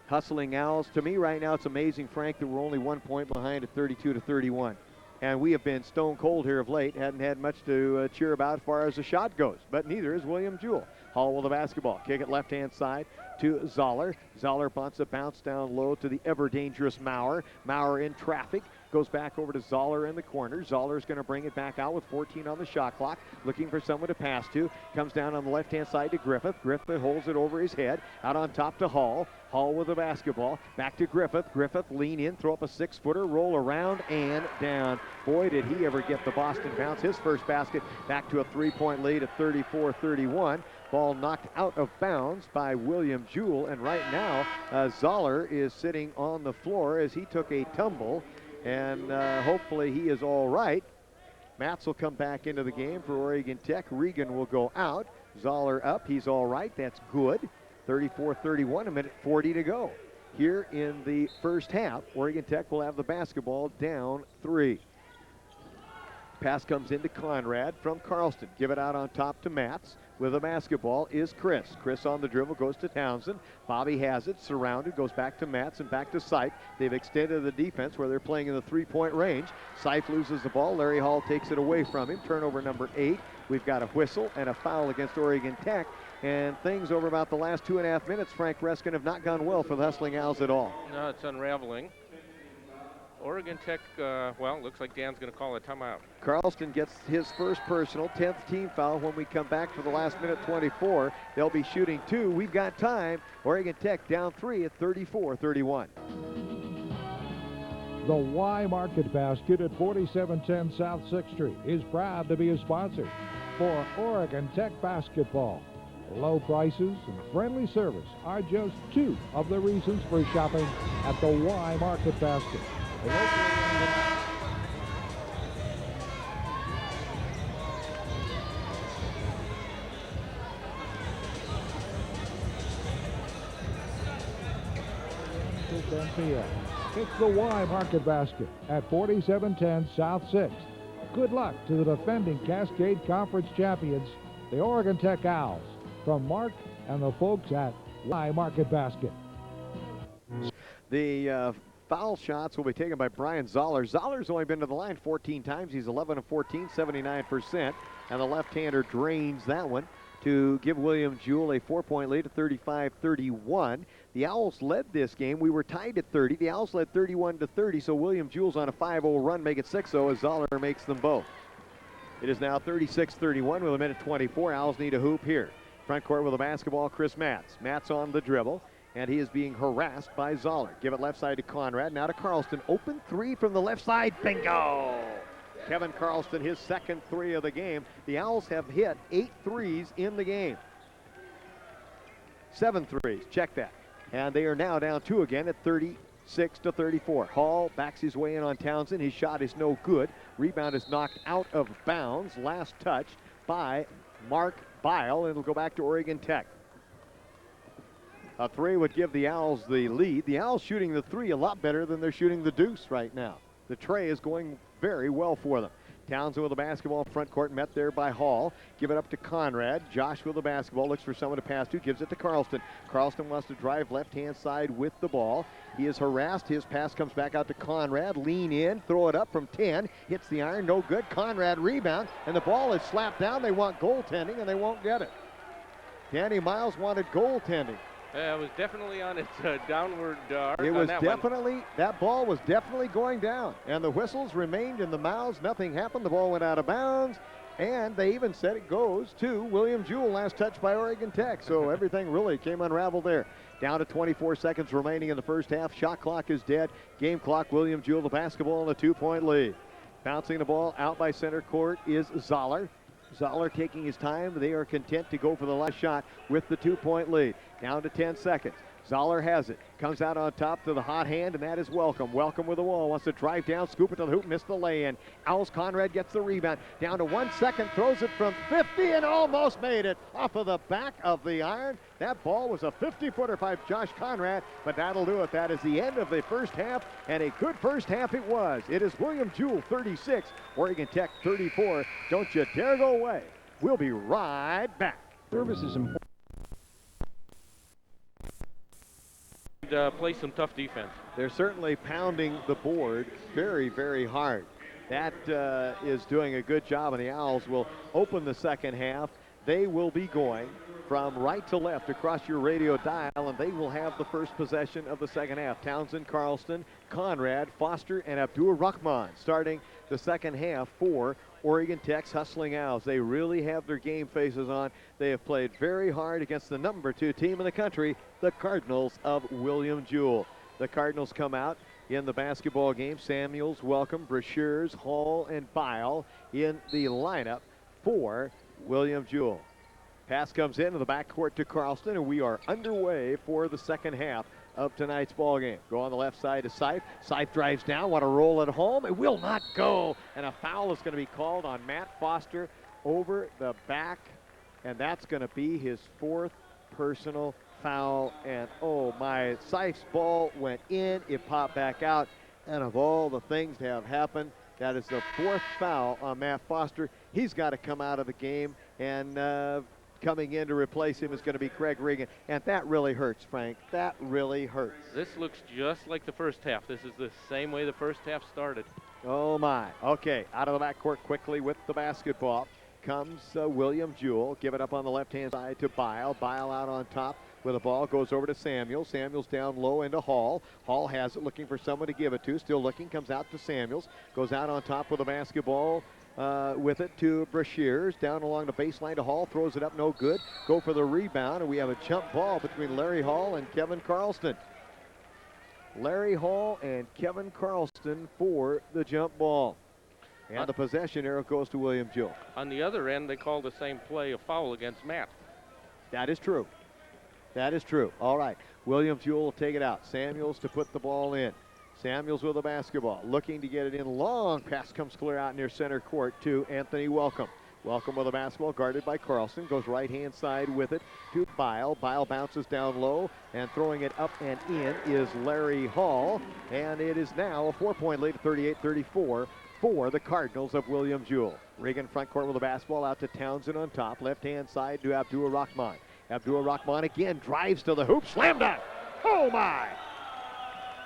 Hustling Owls. To me right now, it's amazing, Frank, that we're only 1 point behind at 32-31. And we have been stone cold here of late. Hadn't had much to cheer about as far as the shot goes. But neither is William Jewell. Hall with the basketball. Kick it left-hand side to Zoller. Zoller wants a bounce down low to the ever-dangerous Maurer. Maurer in traffic. Goes back over to Zoller in the corner. Zoller's going to bring it back out with 14 on the shot clock. Looking for someone to pass to. Comes down on the left-hand side to Griffith. Griffith holds it over his head. Out on top to Hall. Hall with the basketball. Back to Griffith. Griffith lean in, throw up a 6-footer, roll around and down. Boy, did he ever get the Boston bounce. His first basket back to a 3-point lead at 34-31. Ball knocked out of bounds by William Jewell. And right now, Zoller is sitting on the floor as he took a tumble. And hopefully he is all right. Matz will come back into the game for Oregon Tech. Regan will go out. Zoller up. He's all right. That's good. 34-31, a minute 40 to go. Here in the first half, Oregon Tech will have the basketball down 3. Pass comes into Conrad from Carlston. Give it out on top to Matz. With the basketball is Chris. Chris on the dribble goes to Townsend. Bobby has it, surrounded, goes back to Matz and back to Seif. They've extended the defense where they're playing in the 3-point range. Seif loses the ball. Larry Hall takes it away from him. Turnover number 8. We've got a whistle and a foul against Oregon Tech. And things over about the last 2.5 minutes, Frank Reskin, have not gone well for the Hustling Owls at all. No, it's unraveling. Oregon Tech, well, looks like Dan's going to call a timeout. Carlston gets his first personal, 10th team foul. When we come back for the last minute 24, they'll be shooting 2. We've got time. Oregon Tech down 3 at 34-31. The Y Market Basket at 4710 South 6th Street is proud to be a sponsor for Oregon Tech basketball. Low prices and friendly service are just 2 of the reasons for shopping at the Y Market Basket. It's the Y Market Basket at 4710 South 6th. Good luck to the defending Cascade Conference champions, the Oregon Tech Owls, from Mark and the folks at Y Market Basket. The foul shots will be taken by Brian Zoller. Zoller's only been to the line 14 times. He's 11 of 14, 79%. And the left-hander drains that one to give William Jewell a 4-point lead at 35-31. The Owls led this game. We were tied at 30. The Owls led 31-30, so William Jewell's on a 5-0 run, make it 6-0 as Zoller makes them both. It is now 36-31 with a minute 24. Owls need a hoop here. Front court with the basketball, Chris Matz. Matz on the dribble, and he is being harassed by Zoller. Give it left side to Conrad, now to Carlston. Open 3 from the left side, bingo! Kevin Carlston, his second 3 of the game. The Owls have hit 8 threes in the game. 7 threes, check that. And they are now down 2 again at 36-34. Hall backs his way in on Townsend. His shot is no good. Rebound is knocked out of bounds. Last touch by Mark Bile, and it'll go back to Oregon Tech. A 3 would give the Owls the lead. The Owls shooting the 3 a lot better than they're shooting the deuce right now. The tray is going very well for them. Townsend with the basketball in front court, met there by Hall. Give it up to Conrad. Josh with the basketball, looks for someone to pass to, gives it to Carlston. Carlston wants to drive left-hand side with the ball. He is harassed. His pass comes back out to Conrad. Lean in, throw it up from 10. Hits the iron, no good. Conrad rebound, and the ball is slapped down. They want goaltending, and they won't get it. Danny Miles wanted goaltending. It was definitely on its downward arc. It was that definitely, that ball was definitely going down. And the whistles remained in the mouths. Nothing happened. The ball went out of bounds. And they even said it goes to William Jewell, last touch by Oregon Tech. So everything really came unraveled there. Down to 24 seconds remaining in the first half. Shot clock is dead. Game clock, William Jewell, the basketball, in a 2-point lead. Bouncing the ball out by center court is Zoller. Zoller taking his time. They are content to go for the last shot with the 2-point lead. Down to 10 seconds. Zoller has it. Comes out on top to the hot hand, and that is Welcome. Welcome with the wall. Wants to drive down, scoop it to the hoop, missed the lay-in. Owls Conrad gets the rebound. Down to 1 second, throws it from 50 and almost made it off of the back of the iron. That ball was a 50-footer by Josh Conrad, but that'll do it. That is the end of the first half, and a good first half it was. It is William Jewell 36, Oregon Tech 34. Don't you dare go away. We'll be right back. Service is important. Play some tough defense. They're certainly pounding the board very, very hard. That is doing a good job, and the Owls will open the second half. They will be going from right to left across your radio dial, and they will have the first possession of the second half. Townsend, Carlston, Conrad, Foster, and Abdur Rahman starting the second half for Oregon Tech's Hustling Owls. They really have their game faces on. They have played very hard against the number 2 team in the country, the Cardinals of William Jewell. The Cardinals come out in the basketball game. Samuels, Welcome, Brashears, Hall, and Bile in the lineup for William Jewell. Pass comes into the backcourt to Carlston, and we are underway for the second half of tonight's ball game. Go on the left side to Seif. Seif drives down, want to roll it home. It will not go, and a foul is going to be called on Matt Foster over the back, and that's going to be his 4th personal foul. And oh my, Seif's ball went in, it popped back out, and of all the things that have happened, that is the 4th foul on Matt Foster. He's got to come out of the game, and coming in to replace him is going to be Craig Regan. And that really hurts, Frank. That really hurts. This looks just like the first half. This is the same way the first half started. Oh, my. Okay, out of the backcourt quickly with the basketball comes William Jewell. Give it up on the left-hand side to Bile. Bile out on top with the ball. Goes over to Samuels. Samuels down low into Hall. Hall has it, looking for someone to give it to. Still looking, comes out to Samuels. Goes out on top with the basketball. With it to Brashears, down along the baseline to Hall, throws it up, no good. Go for the rebound, and we have a jump ball between Larry Hall and Kevin Carlston. Larry Hall and Kevin Carlston for the jump ball. And the possession arrow goes to William Jewell. On the other end, they called the same play a foul against Matt. That is true. That is true. All right, William Jewell will take it out. Samuels to put the ball in. Samuels with the basketball, looking to get it in. Long pass comes clear out near center court to Anthony Welcome. Welcome with the basketball, guarded by Carlston. Goes right-hand side with it to Bile. Bile bounces down low, and throwing it up and in is Larry Hall. And it is now a 4-point lead, 38-34 for the Cardinals of William Jewell. Regan front court with the basketball, out to Townsend on top. Left-hand side to Abdur Rahman. Abdur Rahman again drives to the hoop, slam dunk. Oh, my!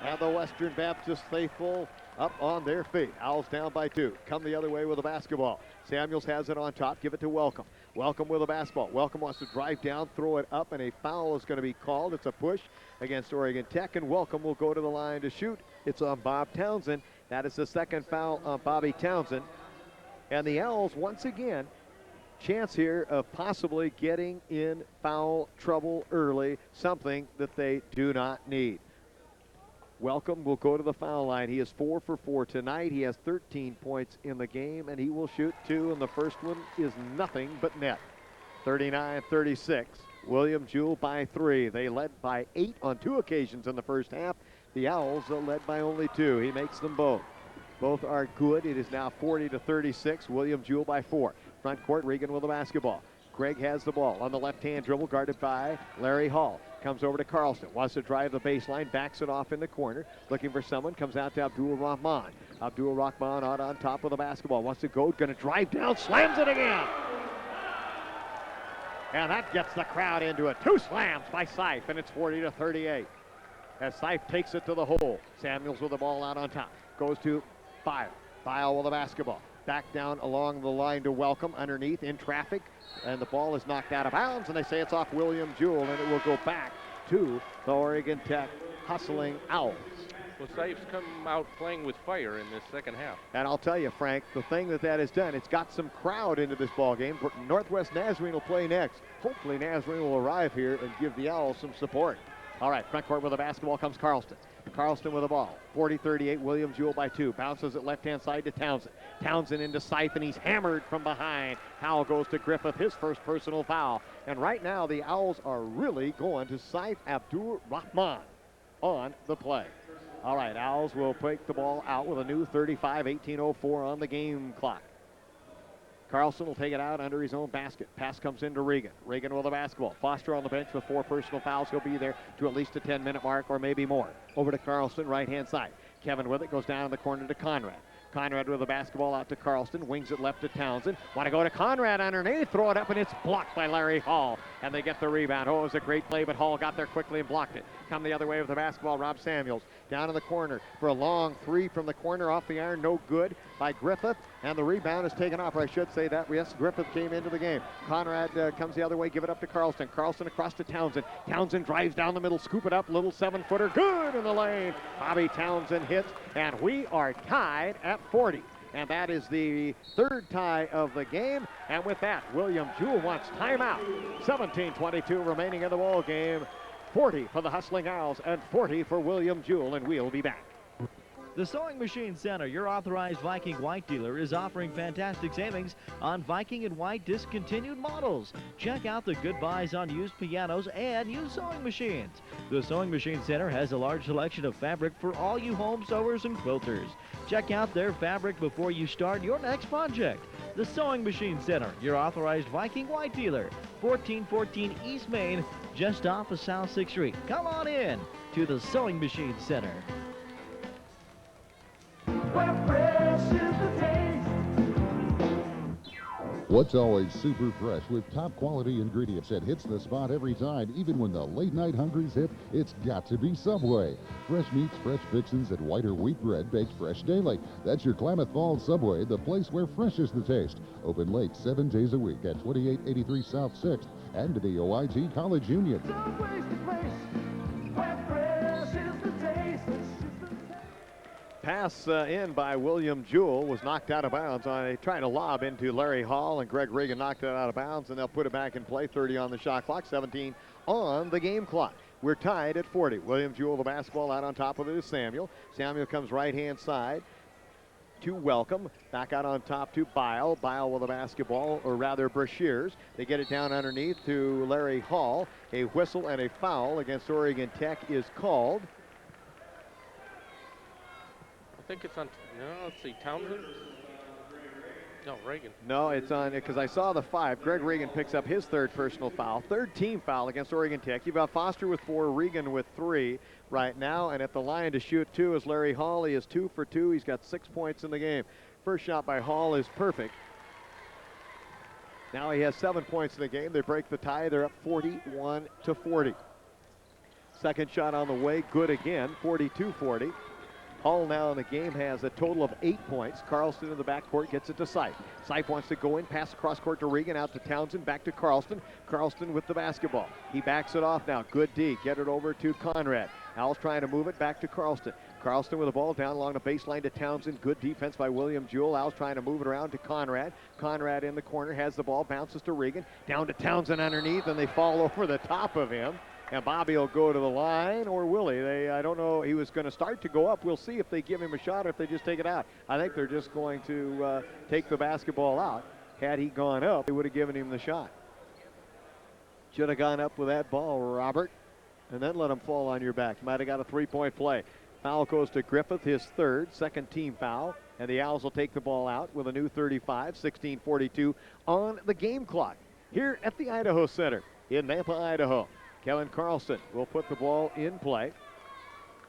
And the Western Baptist faithful up on their feet. Owls down by 2. Come the other way with the basketball. Samuels has it on top. Give it to Welcome. Welcome with the basketball. Welcome wants to drive down, throw it up, and a foul is going to be called. It's a push against Oregon Tech, and Welcome will go to the line to shoot. It's on Bob Townsend. That is the second foul on Bobby Townsend. And the Owls, once again, chance here of possibly getting in foul trouble early, something that they do not need. Welcome will go to the foul line. He is 4 for 4 tonight. He has 13 points in the game, and he will shoot 2, and the first one is nothing but net. 39-36. William Jewell by 3. They led by 8 on 2 occasions in the first half. The Owls led by only 2. He makes them both. Both are good. It is now 40-36. William Jewell by 4. Front court, Regan with the basketball. Greg has the ball on the left-hand dribble, guarded by Larry Hall. Comes over to Carlston, wants to drive the baseline, backs it off in the corner, looking for someone, comes out to Abdur Rahman. Abdul Rahman out on top of the basketball. Wants to go, going to drive down, slams it again. And that gets the crowd into it. 2 slams by Seif, and it's 40-38. As Seif takes it to the hole. Samuels with the ball out on top. Goes to Bile. Bile with the basketball. Back down along the line to Welcome, underneath in traffic. And the ball is knocked out of bounds, and they say it's off William Jewell, and it will go back to the Oregon Tech Hustling Owls. Well, Seif's come out playing with fire in this second half. And I'll tell you, Frank, the thing that has done, it's got some crowd into this ball game. Northwest Nazarene will play next. Hopefully Nazarene will arrive here and give the Owls some support. All right, front court with the basketball comes Carlston. Carlston with the ball. 40-38, William Jewell by 2. Bounces it left-hand side to Townsend. Townsend into Seif, and he's hammered from behind. Howell goes to Griffith, his first personal foul. And right now, the Owls are really going to Seif Abdur Rahman on the play. All right, Owls will take the ball out with a new 35-18:04 on the game clock. Carlson will take it out under his own basket. Pass comes into Regan. Regan with the basketball. Foster on the bench with 4 personal fouls. He'll be there to at least a 10-minute mark or maybe more. Over to Carlson, right-hand side. Kevin with it, goes down in the corner to Conrad. Conrad with the basketball out to Carlston, wings it left to Townsend. Want to go to Conrad underneath, throw it up, and it's blocked by Larry Hall. And they get the rebound. Oh, it was a great play, but Hall got there quickly and blocked it. Come the other way with the basketball, Rob Samuels. Down in the corner for a long 3 from the corner, off the iron, no good by Griffith. And the rebound is taken off, or I should say that. Yes, Griffith came into the game. Conrad comes the other way, give it up to Carlston. Carlston across to Townsend. Townsend drives down the middle, scoop it up, little 7-footer, good in the lane. Bobby Townsend hits, and we are tied at 40. And that is the 3rd tie of the game. And with that, William Jewell wants timeout. 17:22 remaining in the ball game. 40 for the Hustling Owls and 40 for William Jewell, and we'll be back. The Sewing Machine Center, your authorized Viking White dealer, is offering fantastic savings on Viking and White discontinued models. Check out the good buys on used pianos and used sewing machines. The Sewing Machine Center has a large selection of fabric for all you home sewers and quilters. Check out their fabric before you start your next project. The Sewing Machine Center, your authorized Viking White dealer, 1414 East Main, just off of South 6th Street. Come on in to the Sewing Machine Center. What's always super fresh with top quality ingredients that hits the spot every time, even when the late night hungries hit, it's got to be Subway. Fresh meats, fresh fixins, and whiter wheat bread baked fresh daily. That's your Klamath Falls Subway, the place where fresh is the taste. Open late 7 days a week at 2883 South 6th and to the OIT College Union. Pass in by William Jewell was knocked out of bounds on a trying to lob into Larry Hall, and Greg Regan knocked it out of bounds, and they'll put it back in play. 30 on the shot clock, 17 on the game clock. We're tied at 40. William Jewell, the basketball out on top of it is Samuel. Samuel comes right-hand side to Welcome. Back out on top to Bile. Bile with the basketball, or rather Brashears. They get it down underneath to Larry Hall. A whistle and a foul against Oregon Tech is called. I think it's on, no, let's see, Townsend? No, Reagan. No, it's on, because I saw the 5. Greg Regan picks up his 3rd personal foul. 3rd team foul against Oregon Tech. You've got Foster with 4, Regan with 3 right now. And at the line to shoot 2 is Larry Hall. He is 2 for 2. He's got 6 points in the game. First shot by Hall is perfect. Now he has 7 points in the game. They break the tie. They're up 41-40. Second shot on the way, good again, 42-40. Hall now in the game has a total of 8 points. Carlston in the backcourt gets it to Seif. Seif wants to go in, pass across court to Regan, out to Townsend, back to Carlston. Carlston with the basketball. He backs it off now. Good D. Get it over to Conrad. Owls trying to move it back to Carlston. Carlston with the ball down along the baseline to Townsend. Good defense by William Jewell. Owls trying to move it around to Conrad. Conrad in the corner has the ball, bounces to Regan. Down to Townsend underneath, and they fall over the top of him. And Bobby will go to the line, or will he? I don't know. He was going to start to go up. We'll see if they give him a shot or if they just take it out. I think they're just going to take the basketball out. Had he gone up, they would have given him the shot. Should have gone up with that ball, Robert, and then let him fall on your back. Might have got a 3-point play. Foul goes to Griffith, his 3rd, 2nd team foul. And the Owls will take the ball out with a new 35, 16:42 on the game clock here at the Idaho Center in Nampa, Idaho. Kevin Carlston will put the ball in play.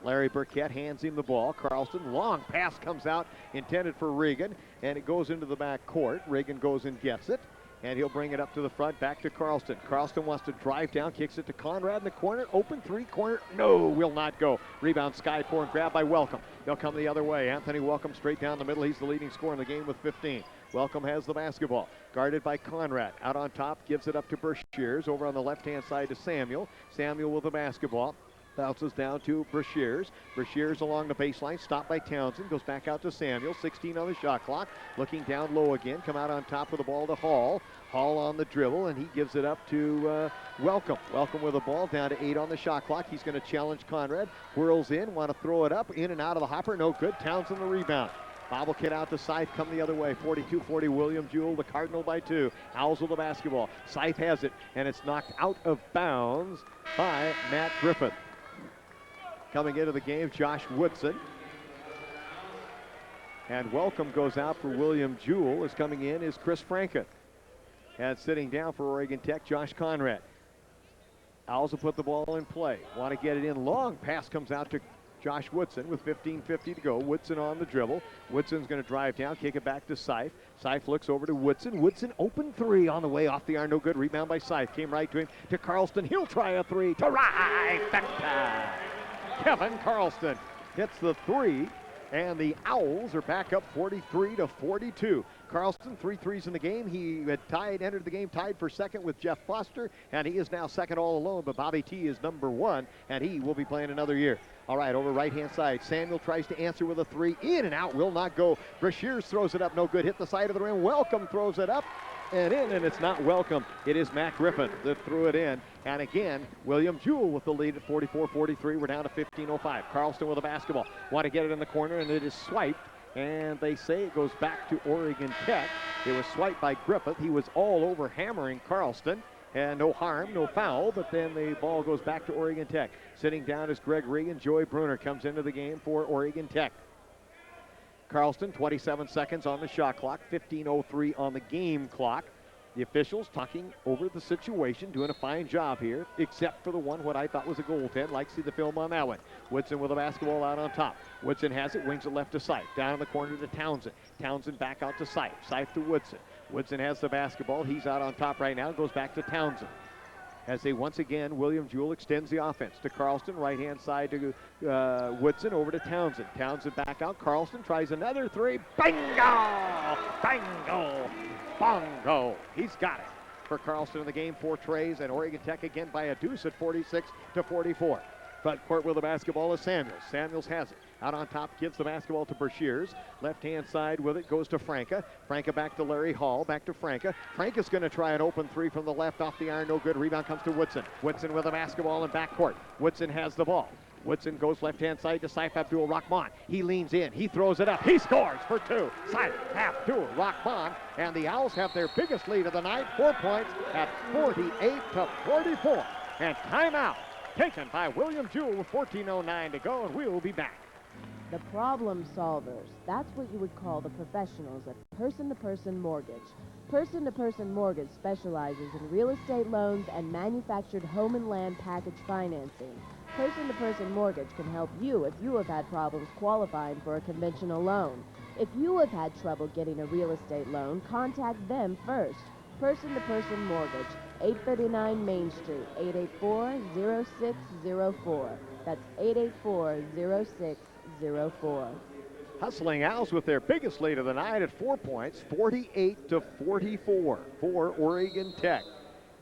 Larry Burkett hands him the ball. Carlston, long pass comes out, intended for Regan, and it goes into the back court. Regan goes and gets it, and he'll bring it up to the front, back to Carlston. Carlston wants to drive down, kicks it to Conrad in the corner. Open three, corner, no, will not go. Rebound Skyport and grab by Welcome. They'll come the other way. Anthony Welcome straight down the middle. He's the leading scorer in the game with 15. Welcome has the basketball, guarded by Conrad. Out on top, gives it up to Brashears. Over on the left-hand side to Samuel. Samuel with the basketball. Bounces down to Brashears. Brashears along the baseline, stopped by Townsend. Goes back out to Samuel. 16 on the shot clock. Looking down low again. Come out on top with the ball to Hall. Hall on the dribble, and he gives it up to Welcome. Welcome with the ball, down to 8 on the shot clock. He's going to challenge Conrad. Whirls in, want to throw it up. In and out of the hopper, no good. Townsend the rebound. Bobble kid out to Scythe, come the other way. 42-40, William Jewell, the Cardinal by 2. Owls with the basketball. Scythe has it, and it's knocked out of bounds by Matt Griffith. Coming into the game, Josh Woodson. And Welcome goes out for William Jewell. Is coming in is Chris Franken. And sitting down for Oregon Tech, Josh Conrad. Owls will put the ball in play. Want to get it in long. Pass comes out to Josh Woodson with 15:50 to go. Woodson on the dribble. Woodson's going to drive down, kick it back to Scythe. Scythe looks over to Woodson. Woodson open three on the way off the iron, no good. Rebound by Scythe. Came right to him, to Carlston. He'll try a three. Trifecta! Kevin Carlston hits the three, and the Owls are back up 43-42. Carlston, 3 threes in the game. He had entered the game tied for second with Jeff Foster, and he is now second all alone, but Bobby T is number 1, and he will be playing another year. All right, over right-hand side, Samuel tries to answer with a three. In and out, will not go. Brashears throws it up, no good. Hit the side of the rim. Welcome throws it up and in, and it's not Welcome. It is Matt Griffin that threw it in. And again, William Jewell with the lead at 44-43. We're down to 15:05. Carlston with the basketball. Want to get it in the corner, and it is swiped. And they say it goes back to Oregon Tech. It was swiped by Griffith. He was all over hammering Carlston. And no harm, no foul, but then the ball goes back to Oregon Tech. Sitting down is Greg Regan. Joey Bruner comes into the game for Oregon Tech. Carlston, 27 seconds on the shot clock, 15:03 on the game clock. The officials talking over the situation, doing a fine job here, except for the one what I thought was a goaltend. Like to see the film on that one. Woodson with the basketball out on top. Woodson has it, wings it left to Scythe. Down in the corner to Townsend. Townsend back out to Scythe. Scythe to Woodson. Woodson has the basketball. He's out on top right now. Goes back to Townsend. As they once again, William Jewell extends the offense to Carlston. Right-hand side to Woodson, over to Townsend. Townsend back out. Carlston tries another three. Bingo! Bingo! Bongo! He's got it for Carlston in the game. 4 trays, and Oregon Tech again by a deuce at 46-44. Front court with the basketball is Samuels. Samuels has it. Out on top, gives the basketball to Brashears. Left-hand side with it goes to Franca. Franca back to Larry Hall. Back to Franca. Franca's going to try an open three from the left off the iron. No good. Rebound comes to Woodson. Woodson with the basketball in backcourt. Woodson has the ball. Woodson goes left-hand side to Saif Abdul Rahman. He leans in. He throws it up. He scores for 2. Saif Abdul Rahman. And the Owls have their biggest lead of the night. 4 points at 48-44. And timeout taken by William Jewell with 14:09 to go, and we'll be back. The problem solvers. That's what you would call the professionals at Person-to-Person Mortgage. Person-to-Person Mortgage specializes in real estate loans and manufactured home and land package financing. Person-to-Person Mortgage can help you if you have had problems qualifying for a conventional loan. If you have had trouble getting a real estate loan, contact them first. Person-to-Person Mortgage, 839 Main Street, 884-0604. That's 884-0604. Hustling Owls with their biggest lead of the night at 4 points, 48-44 for Oregon Tech.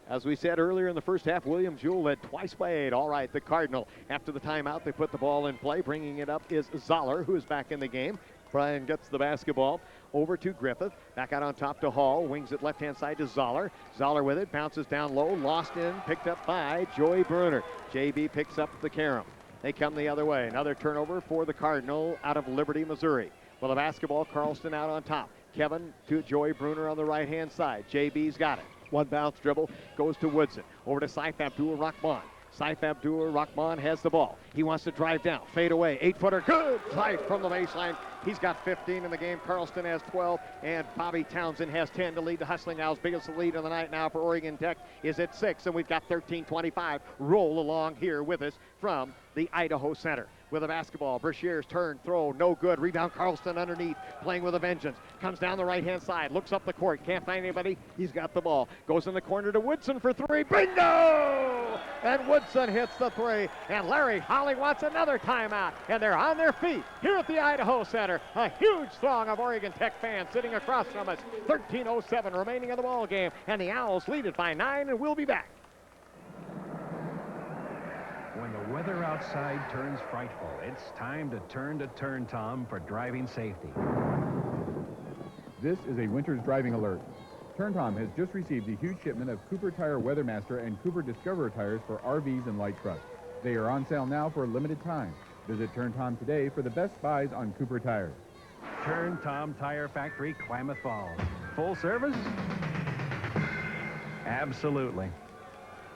As we said earlier in the first half, William Jewell led twice by 8. All right, the Cardinal. After the timeout, they put the ball in play. Bringing it up is Zoller, who is back in the game. Brian gets the basketball over to Griffith. Back out on top to Hall. Wings it left-hand side to Zoller. Zoller with it. Bounces down low. Lost in. Picked up by Joey Bruner. JB picks up the carom. They come the other way. Another turnover for the Cardinal out of Liberty, Missouri. Well, the basketball, Carlston out on top. Kevin to Joey Bruner on the right-hand side. JB's got it. One bounce dribble goes to Woodson. Over to Saif Abdul Rahman. Saif Abdul Rahman has the ball. He wants to drive down. Fade away. 8-footer. Good. Saif from the baseline. He's got 15 in the game. Carlston has 12. And Bobby Townsend has 10 to lead the Hustling Owls. Biggest lead of the night now for Oregon Tech is at 6. And we've got 13-25. Roll along here with us from the Idaho Center. with a basketball. Brashear's turn, throw, no good. Rebound, Carlston underneath, playing with a vengeance. Comes down the right-hand side, looks up the court, can't find anybody. He's got the ball. Goes in the corner to Woodson for three. Bingo! And Woodson hits the three. And Larry Holly wants another timeout. And they're on their feet here at the Idaho Center. A huge throng of Oregon Tech fans sitting across from us. 13:07 remaining in the ball game. And the Owls lead it by 9, and we'll be back. When the weather outside turns frightful, it's time to Turn Tom for driving safety. This is a winter's driving alert. Turn Tom has just received a huge shipment of Cooper Tire Weathermaster and Cooper Discoverer tires for RVs and light trucks. They are on sale now for a limited time. Visit Turn Tom today for the best buys on Cooper tires. Turn Tom Tire Factory, Klamath Falls. Full service? Absolutely.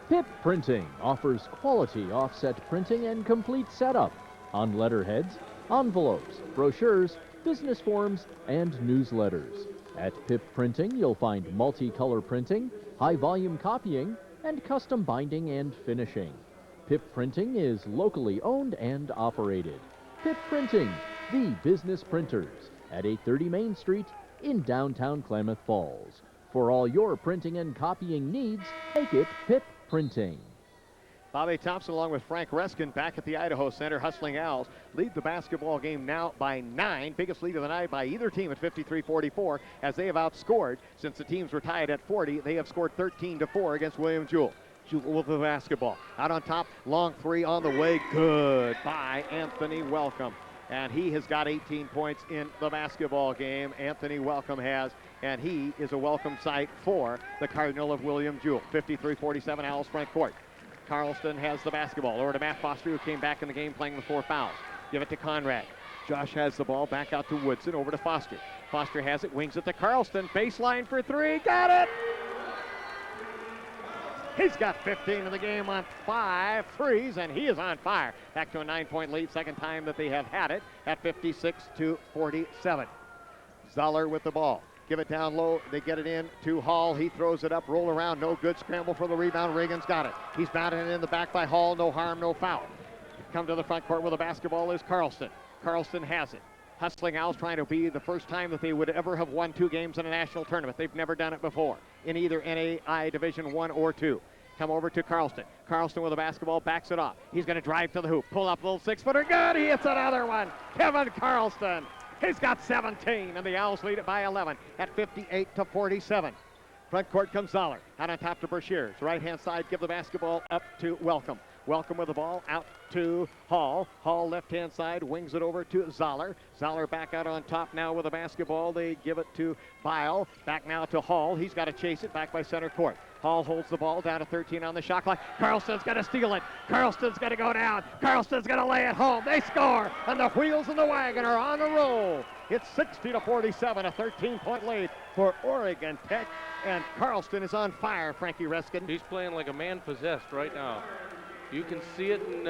Pip Printing offers quality offset printing and complete setup on letterheads, envelopes, brochures, business forms, and newsletters. At Pip Printing, you'll find multicolor printing, high-volume copying, and custom binding and finishing. Pip Printing is locally owned and operated. Pip Printing, the business printers, at 830 Main Street in downtown Klamath Falls. For all your printing and copying needs, take it Pip Printing. Bobby Thompson along with Frank Reskin back at the Idaho Center. Hustling Owls lead the basketball game now by 9. Biggest lead of the night by either team at 53-44 as they have outscored. Since the teams were tied at 40, they have scored 13-4 against William Jewell. Jewell with the basketball. Out on top, long three on the way. Good by Anthony Welcome. And he has got 18 points in the basketball game. Anthony Welcome has, and he is a welcome sight for the Cardinal of William Jewell. 53-47 Owls front court. Carlston has the basketball over to Matt Foster, who came back in the game playing with 4 fouls. Give it to Conrad. Josh has the ball, back out to Woodson, over to Foster. Foster has it, wings it to Carlston. Baseline for 3, got it! He's got 15 in the game on 5 threes, and he is on fire. Back to a 9-point lead, second time that they have had it at 56-47. Zoller with the ball. Give it down low. They get it in to Hall. He throws it up, roll around, no good. Scramble for the rebound. Reagan's got it. He's batted in the back by Hall. No harm, no foul. Come to the front court with the basketball is Carlston. Carlston has it. Hustling Owls trying to be the first time that they would ever have won 2 games in a national tournament. They've never done it before in either NAIA Division 1 or 2. Come over to Carlston. Carlston with the basketball, backs it off. He's going to drive to the hoop, pull up a little 6-footer. Good, he hits another one. Kevin Carlston. He's got 17, and the Owls lead it by 11 at 58-47. Front court comes Zoller. Out on top to Brashears. Right-hand side, give the basketball up to Welcome. Welcome with the ball out to Hall. Hall left-hand side, wings it over to Zoller. Zoller back out on top now with the basketball. They give it to Bile. Back now to Hall. He's got to chase it back by center court. Hall holds the ball down to 13 on the shot clock. Carlston's going to steal it. Carlston's going to go down. Carlston's going to lay it home. They score, and the wheels in the wagon are on the roll. It's 60-47, a 13-point lead for Oregon Tech, and Carlston is on fire, Frankie Reskin. He's playing like a man possessed right now. You can see it in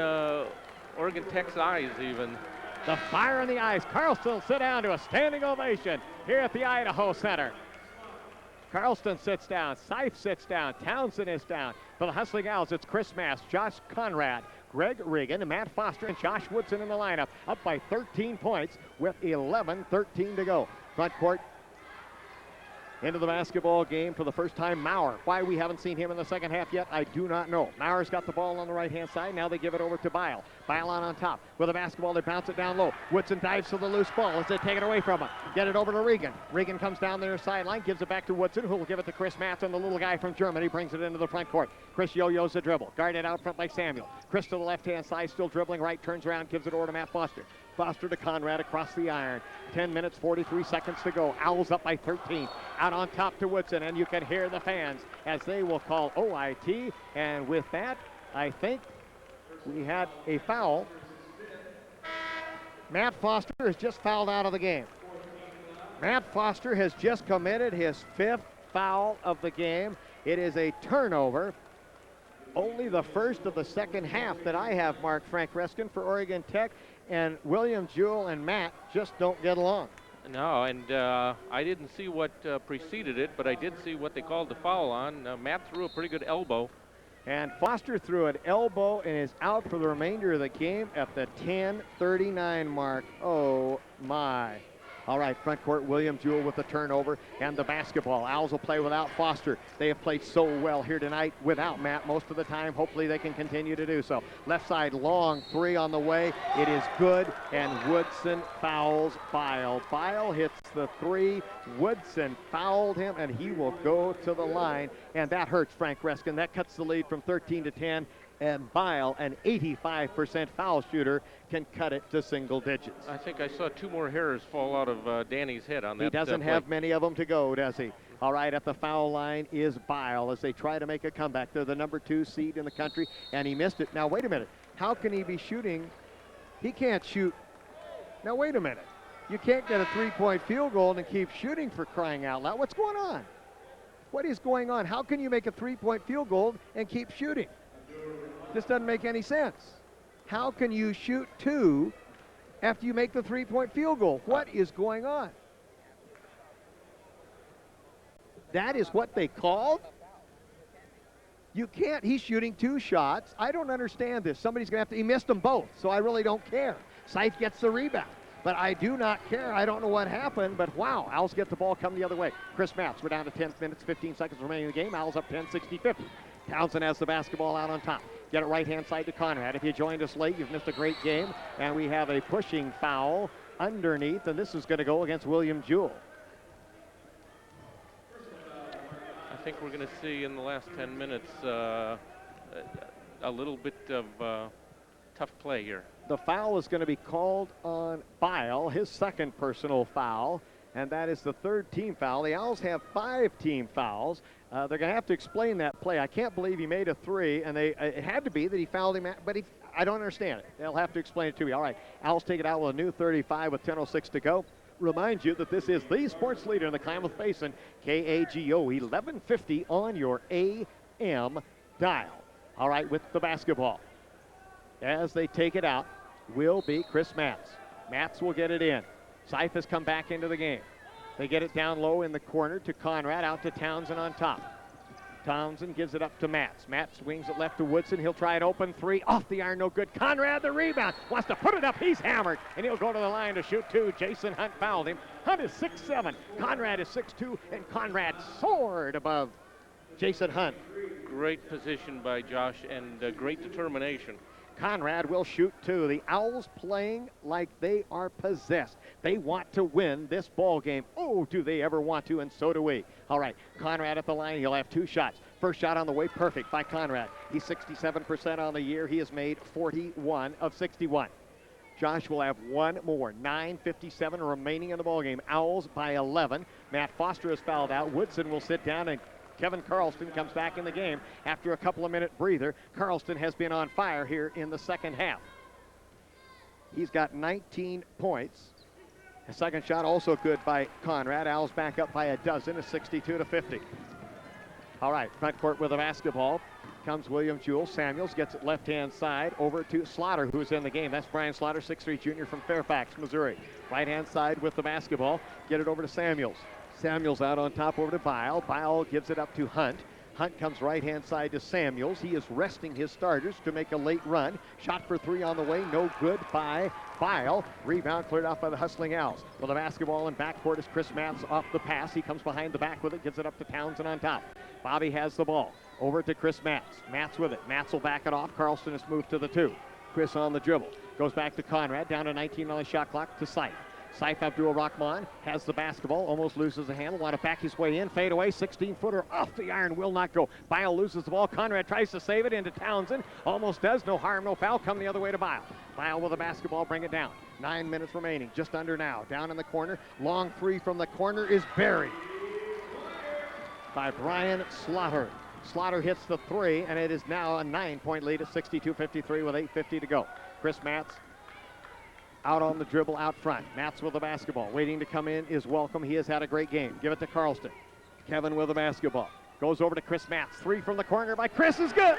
Oregon Tech's eyes even. The fire in the eyes. Carlston will sit down to a standing ovation here at the Idaho Center. Carlston sits down, Seif sits down, Townsend is down. For the Hustling Owls, it's Chris Mass, Josh Conrad, Greg Regan, Matt Foster, and Josh Woodson in the lineup. Up by 13 points with 11:13 to go. Front court into the basketball game for the first time, Maurer. Why we haven't seen him in the second half yet, I do not know. Maurer's got the ball on the right-hand side. Now they give it over to Bile. Bile on top. With the basketball, they bounce it down low. Woodson dives to the loose ball as they take it away from him. Get it over to Regan. Regan comes down their sideline, gives it back to Woodson, who will give it to Chris Matson, the little guy from Germany, brings it into the front court. Chris yo-yos the dribble. Guarded out front by Samuel. Chris to the left-hand side, still dribbling right, turns around, gives it over to Matt Foster. Foster to Conrad across the iron. 10 minutes, 43 seconds to go. Owls up by 13. Out on top to Woodson, and you can hear the fans as they will call OIT. And with that, I think we had a foul. Matt Foster has just fouled out of the game. Matt Foster has just committed his 5th foul of the game. It is a turnover. Only the first of the second half that I have marked, Frank Reskin, for Oregon Tech. And William Jewell and Matt just don't get along. No, and I didn't see what preceded it, but I did see what they called the foul on. Matt threw a pretty good elbow, And Foster threw an elbow and is out for the remainder of the game at the 10:39 mark. Oh, my. All right, front court, William Jewell with the turnover and the basketball. Owls will play without Foster. They have played so well here tonight without Matt most of the time. Hopefully they can continue to do so. Left side, long three on the way. It is good, and Woodson fouls Bile. Bile hits the three. Woodson fouled him, and he will go to the line, and that hurts Frank Reskin. That cuts the lead from 13 to 10. And Bile, an 85% foul shooter, can cut it to single digits. I think I saw 2 more hairs fall out of Danny's head on that. He doesn't have many of them to go, does he? All right, at the foul line is Bile as they try to make a comeback. They're the number 2 seed in the country, and he missed it. Now, wait a minute. How can he be shooting? He can't shoot. Now, wait a minute. You can't get a 3-point field goal and keep shooting, for crying out loud. What's going on? What is going on? How can you make a 3-point field goal and keep shooting? This doesn't make any sense. How can you shoot 2 after you make the 3-point field goal? What is going on? That is what they called? You can't. He's shooting 2 shots. I don't understand this. Somebody's going to have to. He missed them both, so I really don't care. Scythe gets the rebound. But I do not care. I don't know what happened, but wow. Owls get the ball, come the other way. Chris Matz, we're down to 10 minutes, 15 seconds remaining in the game. Owls up 10, 60-50. Townsend has the basketball out on top. Get it right-hand side to Conrad. If you joined us late, you've missed a great game. And we have a pushing foul underneath, and this is going to go against William Jewell. I think we're going to see in the last 10 minutes a little bit of tough play here. The foul is going to be called on Bile, his second personal foul, and that is the 3rd team foul. The Owls have 5 team fouls. They're going to have to explain that play. I can't believe he made a 3, and it had to be that he fouled him, but I don't understand it. They'll have to explain it to me. All right, Owls take it out with a new 35 with 10:06 to go. Remind you that this is the sports leader in the Klamath Basin, KAGO 1150 on your AM dial. All right, with the basketball. As they take it out will be Chris Matz. Matz will get it in. Scythe has come back into the game. They get it down low in the corner to Conrad, out to Townsend on top. Townsend gives it up to Matz. Matz swings it left to Woodson. He'll try an open 3. Off the iron, no good. Conrad, the rebound. Wants to put it up. He's hammered. And he'll go to the line to shoot 2. Jason Hunt fouled him. Hunt is 6'7". Conrad is 6'2". And Conrad soared above Jason Hunt. Great position by Josh and great determination. Conrad will shoot 2. The Owls playing like they are possessed. They want to win this ball game. Oh, do they ever want to, and so do we. All right, Conrad at the line. He'll have 2 shots. First shot on the way, perfect by Conrad. He's 67% on the year. He has made 41 of 61. Josh will have 1 more. 9:57 remaining in the ball game. Owls by 11. Matt Foster is fouled out. Woodson will sit down, and Kevin Carlston comes back in the game after a couple of minute breather. Carlston has been on fire here in the second half. He's got 19 points. A second shot also good by Conrad. Owls back up by a dozen, a 62-50. All right, front court with the basketball comes William Jewell. Samuels gets it left-hand side over to Slaughter, who's in the game. That's Brian Slaughter, 6'3" junior from Fairfax, Missouri. Right-hand side with the basketball. Get it over to Samuels. Samuels out on top over to Bile. Bile gives it up to Hunt. Hunt comes right-hand side to Samuels. He is resting his starters to make a late run. Shot for 3 on the way. No good by Bile. Rebound cleared off by the hustling Owls. Well, the basketball in backcourt is Chris Matz off the pass. He comes behind the back with it. Gives it up to Townsend on top. Bobby has the ball. Over to Chris Matz. Matz with it. Matz will back it off. Carlston has moved to the 2. Chris on the dribble. Goes back to Conrad. Down to 19 on the shot clock to Scythe. Scythe Abdul Rahman has the basketball, almost loses the handle, want to back his way in, fade away, 16-footer off the iron, will not go. Bile loses the ball, Conrad tries to save it into Townsend, almost does, no harm, no foul, come the other way to Bile. Bile with the basketball, bring it down. 9 minutes remaining, just under now, down in the corner, long 3 from the corner is buried by Brian Slaughter. Slaughter hits the 3, and it is now a 9-point lead at 62-53 with 8:50 to go. Chris Matz out on the dribble out front. Matz with the basketball. Waiting to come in is Welcome. He has had a great game. Give it to Carlston. Kevin with the basketball. Goes over to Chris Matz. 3 from the corner by Chris is good.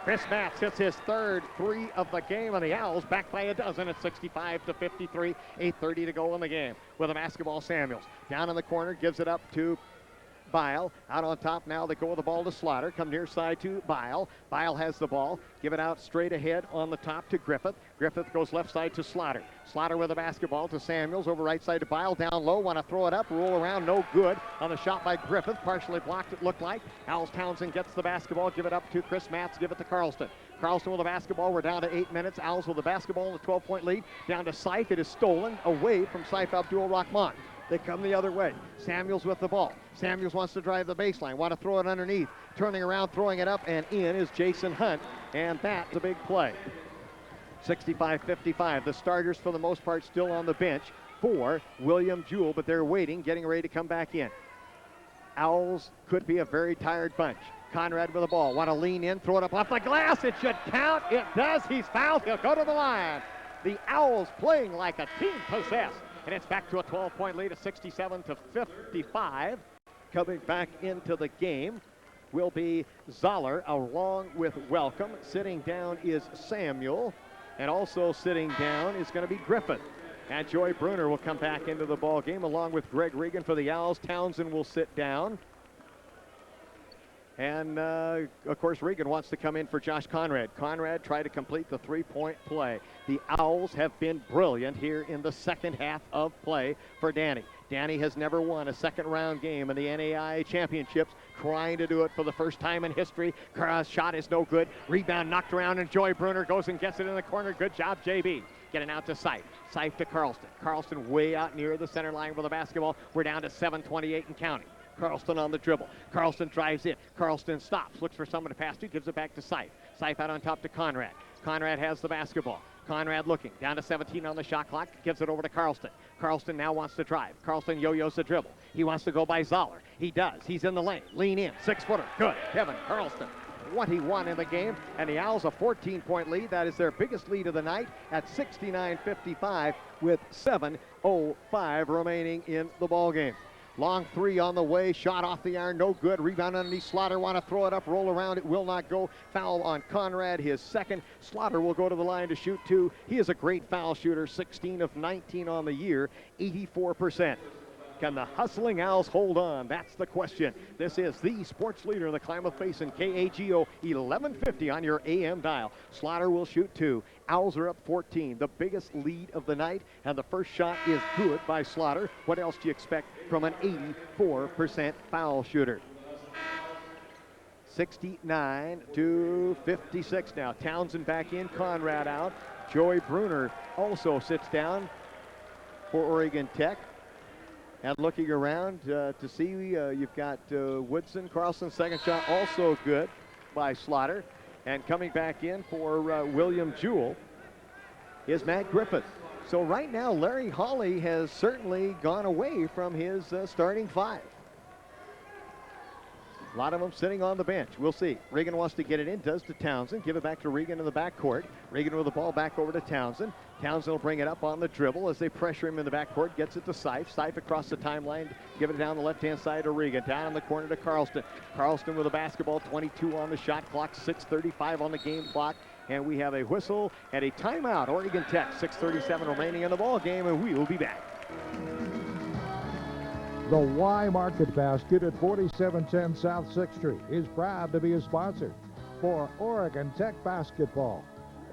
Chris Matz hits his 3rd 3 of the game, and the Owls back by a dozen at 65-53. 8:30 to go in the game. With the basketball, Samuels. Down in the corner, gives it up to Bile. Out on top now, they go with the ball to Slaughter. Come near side to Bile. Bile has the ball. Give it out straight ahead on the top to Griffith. Griffith goes left side to Slaughter. Slaughter with the basketball to Samuels. Over right side to Bile. Down low. Want to throw it up. Roll around. No good on the shot by Griffith. Partially blocked, it looked like. Owls Townsend gets the basketball. Give it up to Chris Matz. Give it to Carlston. Carlston with the basketball. We're down to 8 minutes. Owls with the basketball in a 12-point lead. Down to Seif. It is stolen away from Seif Abdul Rahman. They come the other way. Samuels with the ball. Samuels wants to drive the baseline. Want to throw it underneath. Turning around, throwing it up, and in is Jason Hunt. And that's a big play. 65-55. The starters, for the most part, still on the bench for William Jewell, but they're waiting, getting ready to come back in. Owls could be a very tired bunch. Conrad with the ball. Want to lean in, throw it up off the glass. It should count. It does. He's fouled. He'll go to the line. The Owls playing like a team possessed. And it's back to a 12-point lead at 67-55. Coming back into the game will be Zoller along with Welcome. Sitting down is Samuel. And also sitting down is going to be Griffith. And Joy Bruner will come back into the ball game along with Greg Regan for the Owls. Townsend will sit down. And, of course, Regan wants to come in for Josh Conrad. Conrad tried to complete the three-point play. The Owls have been brilliant here in the second half of play for Danny. Danny has never won a second-round game in the NAIA championships, trying to do it for the first time in history. Shot is no good. Rebound knocked around, and Joy Bruner goes and gets it in the corner. Good job, JB. Getting out to Seif. Seif to Carlston. Carlston way out near the center line with the basketball. We're down to 7:28 and counting. Carlston on the dribble. Carlston drives in. Carlston stops. Looks for someone to pass to. Gives it back to Seif. Seif out on top to Conrad. Conrad has the basketball. Conrad looking. Down to 17 on the shot clock. Gives it over to Carlston. Carlston now wants to drive. Carlston yo-yos the dribble. He wants to go by Zoller. He does. He's in the lane. Lean in. 6-footer. Good. Kevin Carlston. 21 in the game. And the Owls a 14-point lead. That is their biggest lead of the night at 69-55 with 7:05 remaining in the ball game. Long three on the way, shot off the iron, no good. Rebound underneath Slaughter, want to throw it up, roll around, it will not go. Foul on Conrad, his second. Slaughter will go to the line to shoot two. He is a great foul shooter, 16 of 19 on the year, 84%. Can the hustling Owls hold on? That's the question. This is the sports leader in the Klamath Basin, KAGO 1150 on your AM dial. Slaughter will shoot two. Owls are up 14, the biggest lead of the night, and the first shot is good by Slaughter. What else do you expect from an 84% foul shooter? 69-56 now. Townsend back in, Conrad out. Joy Bruner also sits down for Oregon Tech. And looking around to see, you've got Woodson. Carlson's second shot also good by Slaughter. And coming back in for William Jewell is Matt Griffith. So right now, Larry Hawley has certainly gone away from his starting five. A lot of them sitting on the bench. We'll see. Regan wants to get it in, does to Townsend. Give it back to Regan in the backcourt. Regan with the ball back over to Townsend. Townsend will bring it up on the dribble as they pressure him in the backcourt. Gets it to Seif. Seif across the timeline. Give it down the left-hand side to Regan. Down in the corner to Carlston. Carlston with the basketball. 22 on the shot clock. 6:35 on the game clock. And we have a whistle and a timeout. Oregon Tech, 6:37 remaining in the ball game, and we will be back. The Y Market Basket at 4710 South 6th Street is proud to be a sponsor for Oregon Tech basketball.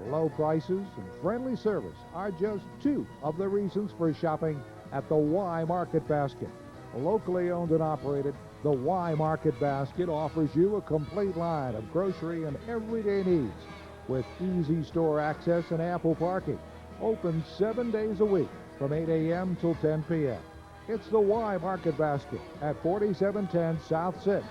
Low prices and friendly service are just two of the reasons for shopping at the Y Market Basket. Locally owned and operated, the Y Market Basket offers you a complete line of grocery and everyday needs with easy store access and ample parking. Open 7 days a week from 8 a.m. till 10 p.m. It's the Y Market Basket at 4710 South 6th.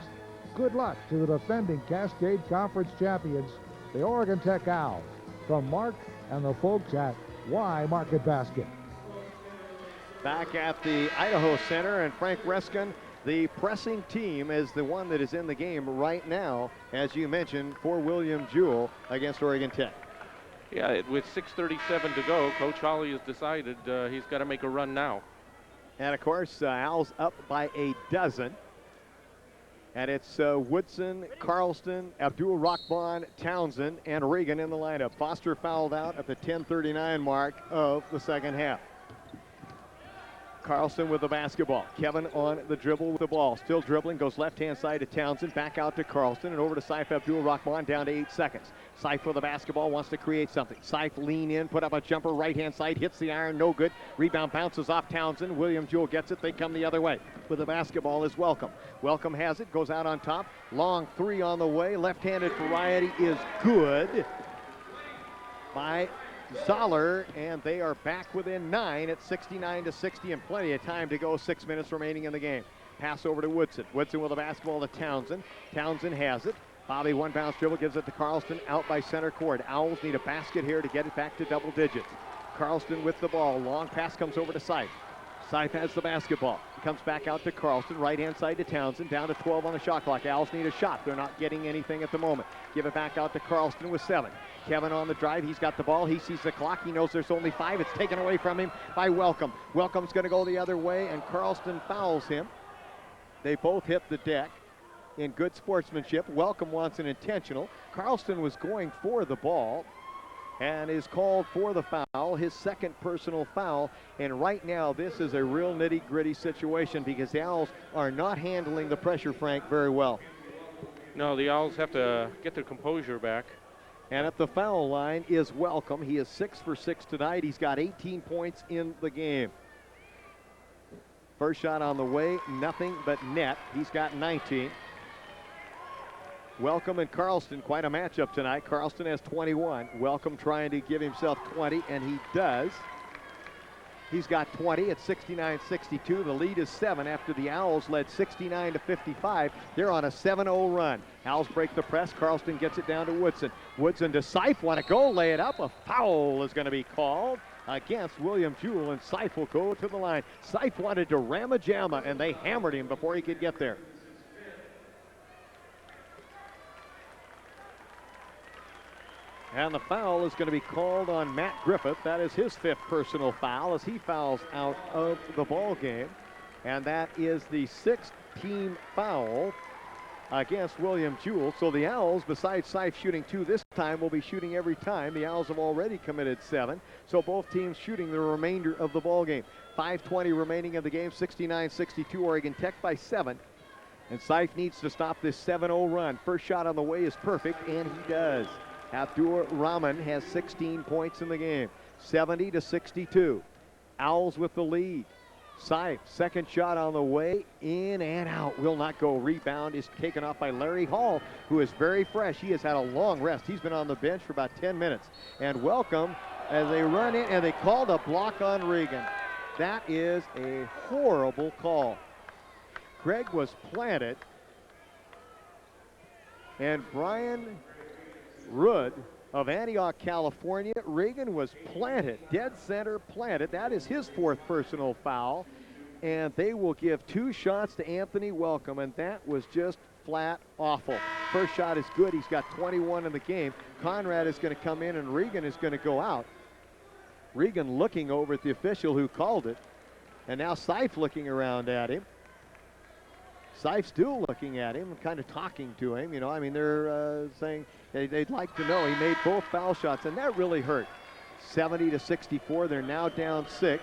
Good luck to the defending Cascade Conference champions, the Oregon Tech Owls, from Mark and the folks at Y Market Basket. Back at the Idaho Center, and Frank Reskin, the pressing team, is the one that is in the game right now, as you mentioned, for William Jewell against Oregon Tech. Yeah, with 6:37 to go, Coach Hawley has decided he's got to make a run now. And, of course, Owls up by a dozen. And it's Woodson, Carlston, Abdul Rahman, Townsend, and Regan in the lineup. Foster fouled out at the 10:39 mark of the second half. Carlson with the basketball. Kevin on the dribble with the ball. Still dribbling, goes left-hand side to Townsend, back out to Carlson, and over to Saif Abdul-Rahman, down to 8 seconds. Saif with the basketball, wants to create something. Saif lean in, put up a jumper, right-hand side, hits the iron, no good. Rebound bounces off Townsend. William Jewell gets it, they come the other way. With the basketball is Welcome. Welcome has it, goes out on top. Long three on the way. Left-handed variety is good by Zoller, and they are back within 9 at 69-60, and plenty of time to go. 6 minutes remaining in the game. Pass over to Woodson. Woodson with the basketball to Townsend. Townsend has it. Bobby one bounce dribble, gives it to Carlston out by center court. Owls need a basket here to get it back to double digits. Carlston with the ball. Long pass comes over to Saif. Saif has the basketball. He comes back out to Carlston, right-hand side to Townsend, down to 12 on the shot clock. Owls need a shot. They're not getting anything at the moment. Give it back out to Carlston with 7. Kevin on the drive. He's got the ball. He sees the clock. He knows there's only 5. It's taken away from him by Welcome. Welcome's going to go the other way, and Carlston fouls him. They both hit the deck in good sportsmanship. Welcome wants an intentional. Carlston was going for the ball and is called for the foul, his second personal foul. And right now, this is a real nitty-gritty situation because the Owls are not handling the pressure, Frank, very well. No, the Owls have to get their composure back. And at the foul line is Welcome. He is 6 for 6 tonight. He's got 18 points in the game. First shot on the way, nothing but net. He's got 19. Welcome and Carlston, quite a matchup tonight. Carlston has 21. Welcome trying to give himself 20, and he does. He's got 20 at 69-62. The lead is 7 after the Owls led 69-55. They're on a 7-0 run. Owls break the press. Carlston gets it down to Woodson. Woodson to Saif. Want to go, lay it up. A foul is going to be called against William Jewell, and Saif will go to the line. Saif wanted to ram a jamma, and they hammered him before he could get there. And the foul is going to be called on Matt Griffith. That is his 5th personal foul as he fouls out of the ball game. And that is the 6th team foul against William Jewell. So the Owls, besides Saif shooting 2 this time, will be shooting every time. The Owls have already committed 7. So both teams shooting the remainder of the ball game. 5:20 remaining in the game, 69-62, Oregon Tech by 7. And Saif needs to stop this 7-0 run. First shot on the way is perfect, and he does. Abdur-Rahman has 16 points in the game, 70-62. Owls with the lead. Saif, second shot on the way, in and out, will not go. Rebound is taken off by Larry Hall, who is very fresh. He has had a long rest. He's been on the bench for about 10 minutes. And Welcome, as they run in, and they called a block on Regan. That is a horrible call. Greg was planted, and Brian Rudd of Antioch, California. Reagan was planted, dead center planted. That is his 4th personal foul. And they will give 2 shots to Anthony Welcome, and that was just flat awful. First shot is good. He's got 21 in the game. Conrad is going to come in, and Regan is going to go out. Regan looking over at the official who called it. And now Saif looking around at him. Saif still looking at him, kind of talking to him. You know, I mean, they're saying they'd like to know. He made both foul shots, and that really hurt. 70-64. They're now down 6.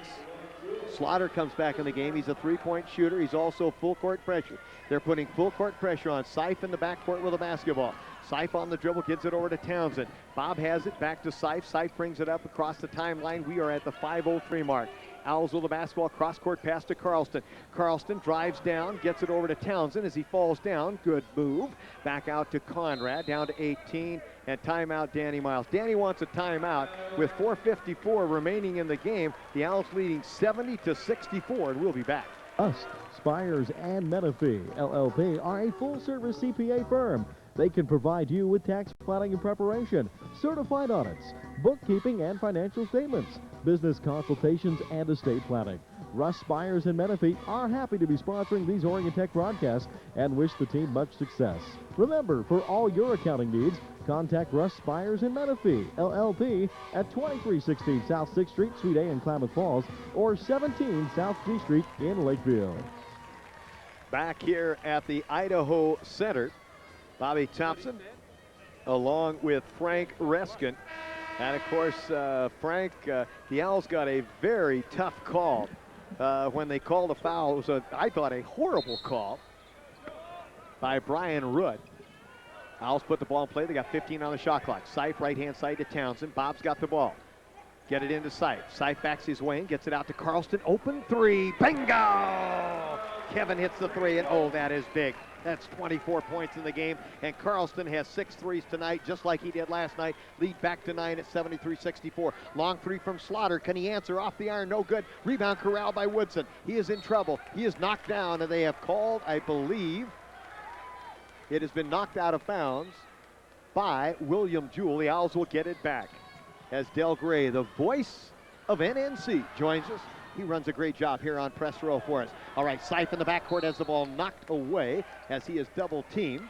Slaughter comes back in the game. He's a 3-point shooter. He's also full court pressure. They're putting full court pressure on Saif in the backcourt with a basketball. Saif on the dribble, gets it over to Townsend. Bob has it back to Saif. Saif brings it up across the timeline. We are at the 5:03 mark. Owls with the basketball, cross-court pass to Carlston. Carlston drives down, gets it over to Townsend as he falls down. Good move. Back out to Conrad, down to 18, and timeout Danny Miles. Danny wants a timeout with 4:54 remaining in the game. The Owls leading 70-64, and we'll be back. Ust, Spires, and Menifee, LLP, are a full-service CPA firm. They can provide you with tax planning and preparation, certified audits, bookkeeping and financial statements, business consultations, and estate planning. Russ Spires and Menifee are happy to be sponsoring these Oregon Tech broadcasts and wish the team much success. Remember, for all your accounting needs, contact Russ Spires and Menifee, LLP, at 2316 South 6th Street, Suite A in Klamath Falls, or 17 South G Street in Lakeville. Back here at the Idaho Center, Bobby Thompson, along with Frank Reskin. And, of course, Frank, the Owls got a very tough call when they called a foul. It was, I thought, a horrible call by Brian Root. Owls put the ball in play. They got 15 on the shot clock. Seif right-hand side to Townsend. Bob's got the ball. Get it into Seif. Seif backs his way and gets it out to Carlston. Open three. Bingo! Kevin hits the three, and oh, that is big. That's 24 points in the game, and Carlston has 6 threes tonight, just like he did last night. Lead back to 9 at 73-64. Long three from Slaughter. Can he answer? Off the iron, no good. Rebound corralled by Woodson. He is in trouble. He is knocked down, and they have called, I believe, it has been knocked out of bounds by William Jewell. The Owls will get it back as Del Gray, the voice of NNC, joins us. He runs a great job here on press row for us. All right, Seif in the backcourt has the ball knocked away as he is double teamed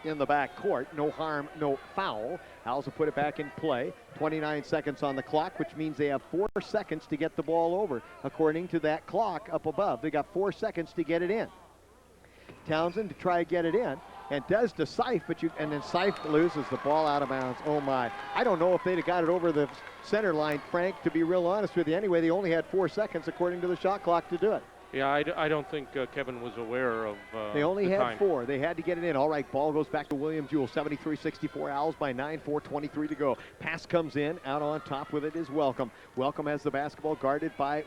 in the backcourt. No harm, no foul. Owls will put it back in play. 29 seconds on the clock, which means they have 4 seconds to get the ball over. According to that clock up above, they got 4 seconds to get it in. Townsend to try to get it in, and does to Seif, and then Seif loses the ball out of bounds. Oh my. I don't know if they'd have got it over the center line, Frank, to be real honest with you. Anyway, they only had 4 seconds according to the shot clock to do it. Yeah, I don't think Kevin was aware of They only had time. 4. They had to get it in. All right, ball goes back to William Jewell. 73-64, Owls by 9, 4:23 to go. Pass comes in. Out on top with it is Welcome. Welcome has the basketball guarded by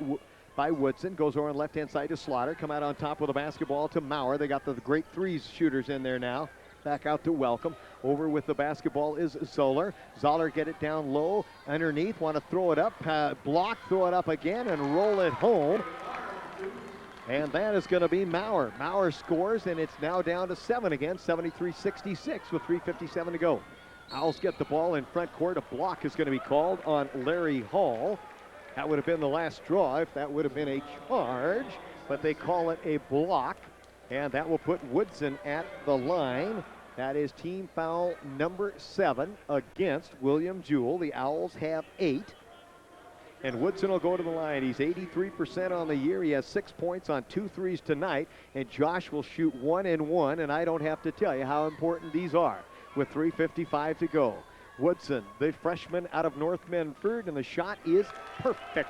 Woodson. Goes over on left-hand side to Slaughter. Come out on top with the basketball to Maurer. They got the great threes shooters in there now. Back out to Welcome. Over with the basketball is Zoller. Zoller get it down low. Underneath. Want to throw it up. Block. Throw it up again and roll it home. And that is going to be Maurer. Maurer scores, and it's now down to 7 again. 73-66 with 3:57 to go. Owls get the ball in front court. A block is going to be called on Larry Hall. That would have been the last straw if that would have been a charge, but they call it a block, and that will put Woodson at the line. That is team foul number 7 against William Jewell. The Owls have 8, and Woodson will go to the line. He's 83% on the year. He has 6 points on 2 threes tonight, and Josh will shoot 1 and 1, and I don't have to tell you how important these are with 3:55 to go. Woodson, the freshman out of North Medford, and the shot is perfect.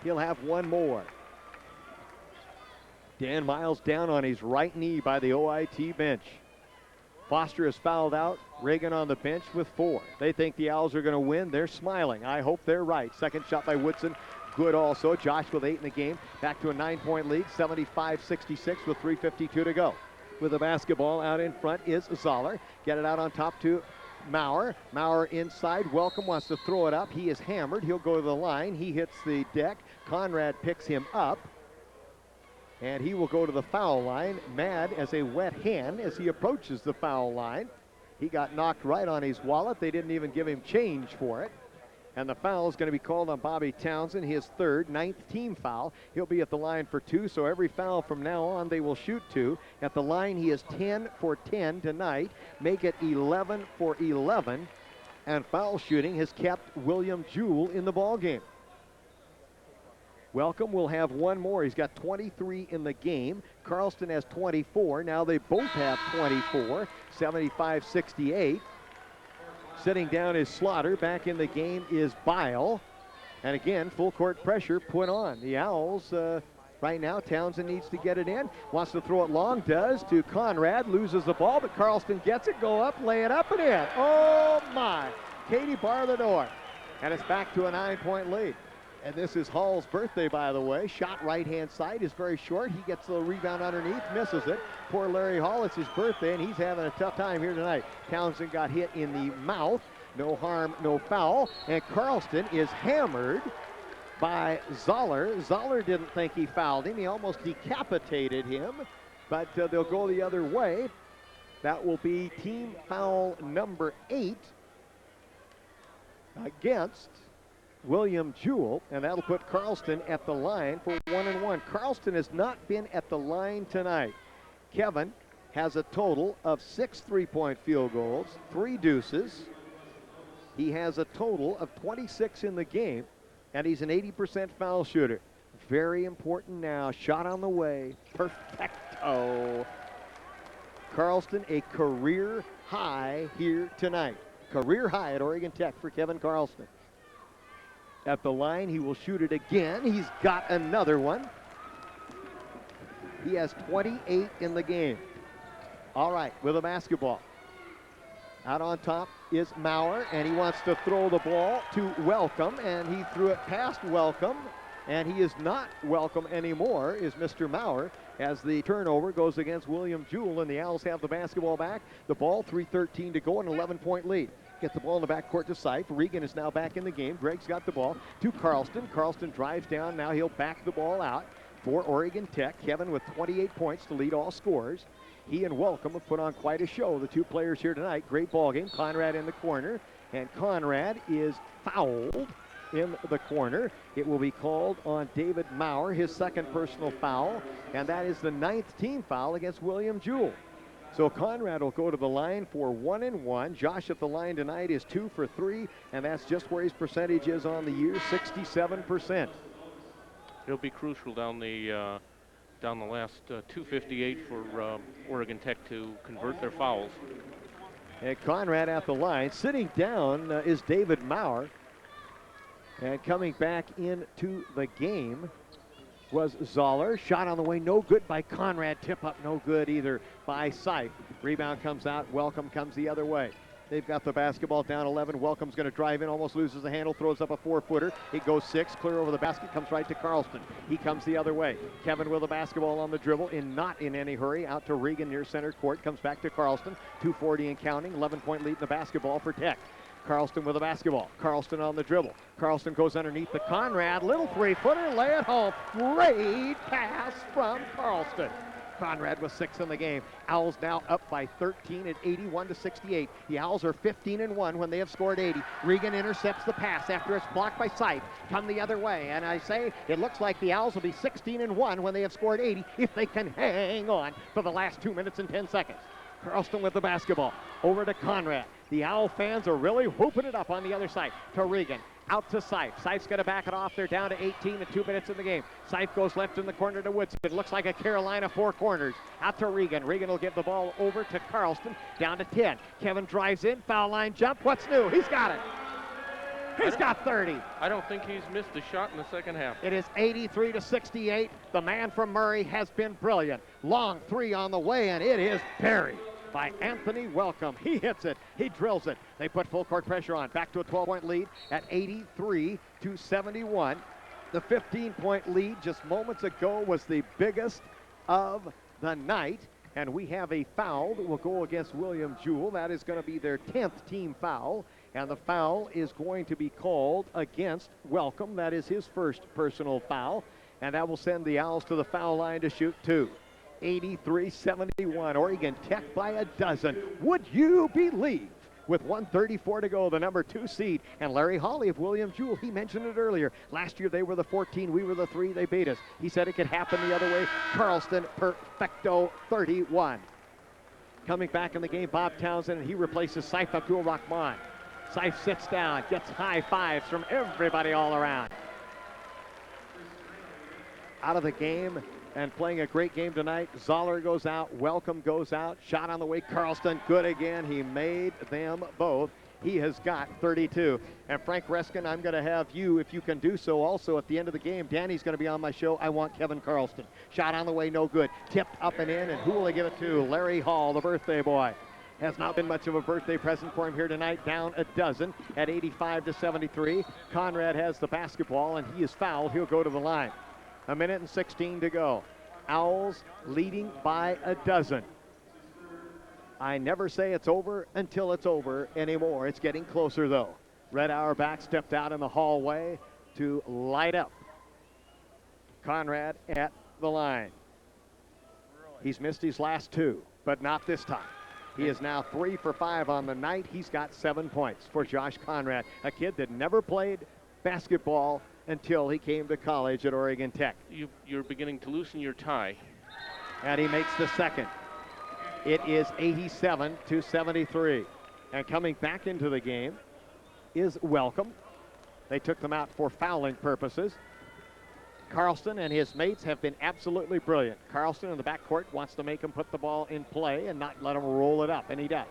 He'll have one more. Dan Miles down on his right knee by the OIT bench. Foster is fouled out. Reagan on the bench with 4. They think the Owls are going to win. They're smiling. I hope they're right. Second shot by Woodson. Good also. Josh with 8 in the game. Back to a 9-point lead. 75-66 with 3:52 to go. With the basketball out in front is Zoller. Get it out on top to Maurer. Maurer inside. Welcome wants to throw it up. He is hammered. He'll go to the line. He hits the deck. Conrad picks him up, and he will go to the foul line. Mad as a wet hen as he approaches the foul line. He got knocked right on his wallet. They didn't even give him change for it. And the foul is going to be called on Bobby Townsend, his 3rd, 9th team foul. He'll be at the line for 2, so every foul from now on they will shoot 2. At the line, he is 10 for 10 tonight. Make it 11 for 11. And foul shooting has kept William Jewell in the ballgame. Welcome will have one more. He's got 23 in the game. Carlston has 24. Now they both have 24, 75-68. Sitting down is Slaughter. Back in the game is Bile. And again, full court pressure put on. The Owls, right now, Townsend needs to get it in. Wants to throw it long, does, to Conrad. Loses the ball, but Carlston gets it. Go up, lay it up and in. Oh, my. Katie bar the door. And it's back to a 9-point lead. And this is Hall's birthday, by the way. Shot right-hand side is very short. He gets the rebound underneath, misses it. Poor Larry Hall, it's his birthday, and he's having a tough time here tonight. Townsend got hit in the mouth. No harm, no foul. And Carlston is hammered by Zoller. Zoller didn't think he fouled him. He almost decapitated him. But they'll go the other way. That will be team foul number 8 against William Jewell, and that'll put Carlston at the line for 1 and 1. Carlston has not been at the line tonight. Kevin has a total of 6 3-point field goals, 3 deuces. He has a total of 26 in the game, and he's an 80% foul shooter. Very important now. Shot on the way. Perfecto. Carlston, a career high here tonight. Career high at Oregon Tech for Kevin Carlston. at the line. He will shoot it again. He's got another one. He has 28 in the game. All right, with a basketball. Out on top is Maurer, and he wants to throw the ball to Welcome, and he threw it past Welcome, and he is not Welcome anymore, is Mr. Maurer, as the turnover goes against William Jewell, and the Owls have the basketball back. The ball, 3:13 to go, an 11-point lead. Get the ball in the backcourt to Seif. Regan is now back in the game. Gregg's got the ball to Carlston. Carlston drives down. Now he'll back the ball out for Oregon Tech. Kevin with 28 points to lead all scorers. He and Welcome have put on quite a show, the two players here tonight. Great ball game. Conrad in the corner, and Conrad is fouled in the corner. It will be called on David Maurer, his second personal foul, and that is the 9th team foul against William Jewell. So Conrad will go to the line for 1 and 1. Josh at the line tonight is 2 for 3, and that's just where his percentage is on the year, 67%. It'll be crucial down the last 2:58 for Oregon Tech to convert their fouls. And Conrad at the line. Sitting down is David Maurer. And coming back into the game was Zoller. Shot on the way, no good by Conrad. Tip up, no good either by Seif. Rebound comes out. Welcome comes the other way. They've got the basketball down 11. Welcome's going to drive in, almost loses the handle, throws up a 4-footer. It goes 6, clear over the basket, comes right to Carlston. He comes the other way. Kevin with the basketball on the dribble, not in any hurry. Out to Regan near center court, comes back to Carlston. 2:40 and counting, 11-point lead in the basketball for Tech. Carlston with the basketball. Carlston on the dribble. Carlston goes underneath the Conrad. Little 3-footer, lay it home. Great pass from Carlston. Conrad with 6 in the game. Owls now up by 13 at 81-68. The Owls are 15 and 1 when they have scored 80. Regan intercepts the pass after it's blocked by Seif. Come the other way, and I say it looks like the Owls will be 16 and 1 when they have scored 80 if they can hang on for the last 2 minutes and 10 seconds. Carlston with the basketball. Over to Conrad. The Owl fans are really whooping it up on the other side. To Regan. Out to Seif. Seif's going to back it off. They're down to 18 and 2 minutes in the game. Seif goes left in the corner to Woodson. It looks like a Carolina four corners. Out to Regan. Regan will give the ball over to Carlston. Down to 10. Kevin drives in. Foul line jump. What's new? He's got it. He's got 30. I don't think he's missed a shot in the second half. It is 83-68. The man from Murray has been brilliant. Long 3 on the way, and it is buried by Anthony Welcome. He hits it. He drills it. They put full court pressure on. Back to a 12-point lead at 83-71. The 15-point lead just moments ago was the biggest of the night. And we have a foul that will go against William Jewell. That is going to be their 10th team foul. And the foul is going to be called against Welcome. That is his first personal foul. And that will send the Owls to the foul line to shoot 2. 83-71. Oregon Tech by a dozen. Would you believe? With 1:34 to go, the number 2 seed. And Larry Hawley of William Jewell, he mentioned it earlier. Last year they were the 14, we were the 3, they beat us. He said it could happen the other way. Carlston, perfecto, 31. Coming back in the game, Bob Townsend, and he replaces Seif Abdul Rahman. Seif sits down, gets high fives from everybody all around. Out of the game and playing a great game tonight. Zoller goes out, Welcome goes out, shot on the way, Carlston good again. He made them both. He has got 32. And Frank Reskin, I'm going to have you, if you can do so, also at the end of the game. Danny's going to be on my show. I want Kevin Carlston. Shot on the way, no good. Tipped up and in, and who will he give it to? Larry Hall, the birthday boy. Has not been much of a birthday present for him here tonight. Down a dozen at 85-73. Conrad has the basketball, and he is fouled. He'll go to the line. 1:16 to go. Owls leading by a dozen. I never say it's over until it's over anymore. It's getting closer, though. Red Auerbach stepped out in the hallway to light up. Conrad at the line. He's missed his last 2, but not this time. He is now 3 for 5 on the night. He's got 7 points for Josh Conrad, a kid that never played basketball until he came to college at Oregon Tech. You're beginning to loosen your tie. And he makes the second. It is 87-73. And coming back into the game is Welcome. They took them out for fouling purposes. Carlston and his mates have been absolutely brilliant. Carlston in the backcourt wants to make him put the ball in play and not let him roll it up, and he does.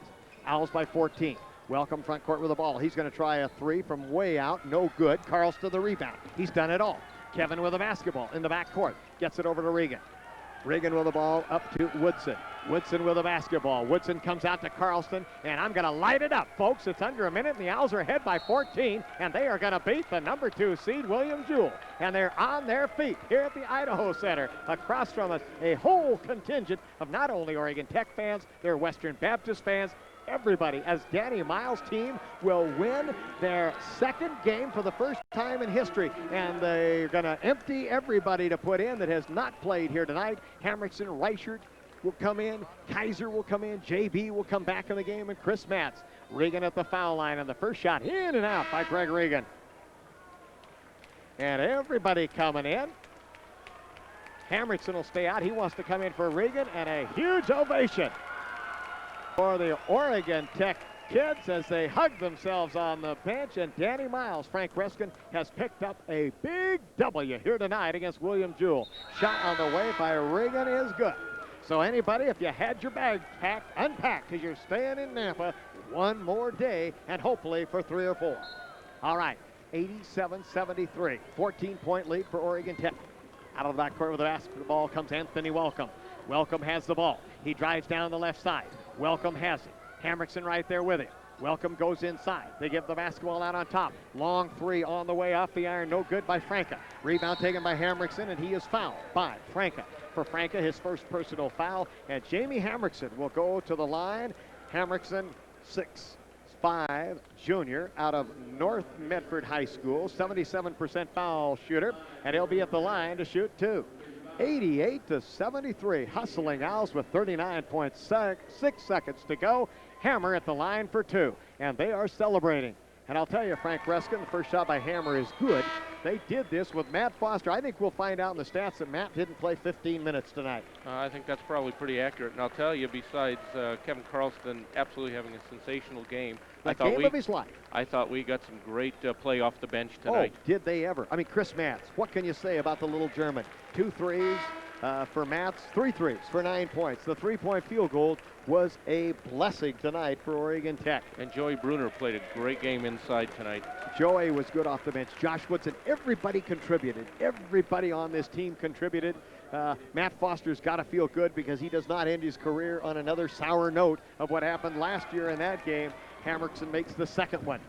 Owls by 14. Welcome front court with the ball. He's going to try a three from way out. No good. Carlston the rebound. He's done it all. Kevin with the basketball in the back court. Gets it over to Regan. Regan with the ball up to Woodson. Woodson with the basketball. Woodson comes out to Carlston, and I'm going to light it up, folks. It's under a minute, and the Owls are ahead by 14, and they are going to beat the number 2 seed, William Jewell. And they're on their feet here at the Idaho Center, across from us, a whole contingent of not only Oregon Tech fans, they're Western Baptist fans, everybody, as Danny Miles' team will win their second game for the first time in history. And they're going to empty everybody to put in that has not played here tonight. Hamrickson, Reichert will come in. Kaiser will come in. JB will come back in the game. And Chris Matz. Regan at the foul line. And the first shot in and out by Greg Regan. And everybody coming in. Hamrickson will stay out. He wants to come in for Regan. And a huge ovation for the Oregon Tech kids as they hug themselves on the bench. And Danny Miles, Frank Reskin, has picked up a big W here tonight against William Jewell. Shot on the way by Regan is good. So anybody, if you had your bags packed, unpacked, because you're staying in Nampa one more day and hopefully for 3 or 4. All right, 87-73, 14-point lead for Oregon Tech. Out of the backcourt with the basketball comes Anthony Welcome. Welcome has the ball. He drives down the left side. Welcome has it. Hamrickson right there with him. Welcome goes inside. They give the basketball out on top. Long three on the way off the iron. No good by Franca. Rebound taken by Hamrickson, and he is fouled by Franca. For Franca, his first personal foul. And Jamie Hamrickson will go to the line. Hamrickson, 6'5", junior out of North Medford High School. 77% foul shooter. And he'll be at the line to shoot 2. 88-73. Hustling Owls with 39.6 seconds to go. Hammer at the line for 2. And they are celebrating. And I'll tell you, Frank Reskin, the first shot by Hammer is good. They did this with Matt Foster. I think we'll find out in the stats that Matt didn't play 15 minutes tonight. I think that's probably pretty accurate. And I'll tell you, besides Kevin Carlston absolutely having a sensational game. Game of his life. I thought we got some great play off the bench tonight. Oh, did they ever. I mean, Chris Matz, what can you say about the little German? 2 threes for Matz, 3 threes for 9 points. The 3-point field goal was a blessing tonight for Oregon Tech. And Joey Bruner played a great game inside tonight. Joey was good off the bench. Josh Woodson, everybody contributed. Everybody on this team contributed. Matt Foster's got to feel good because he does not end his career on another sour note of what happened last year in that game. Hamrickson makes the second one.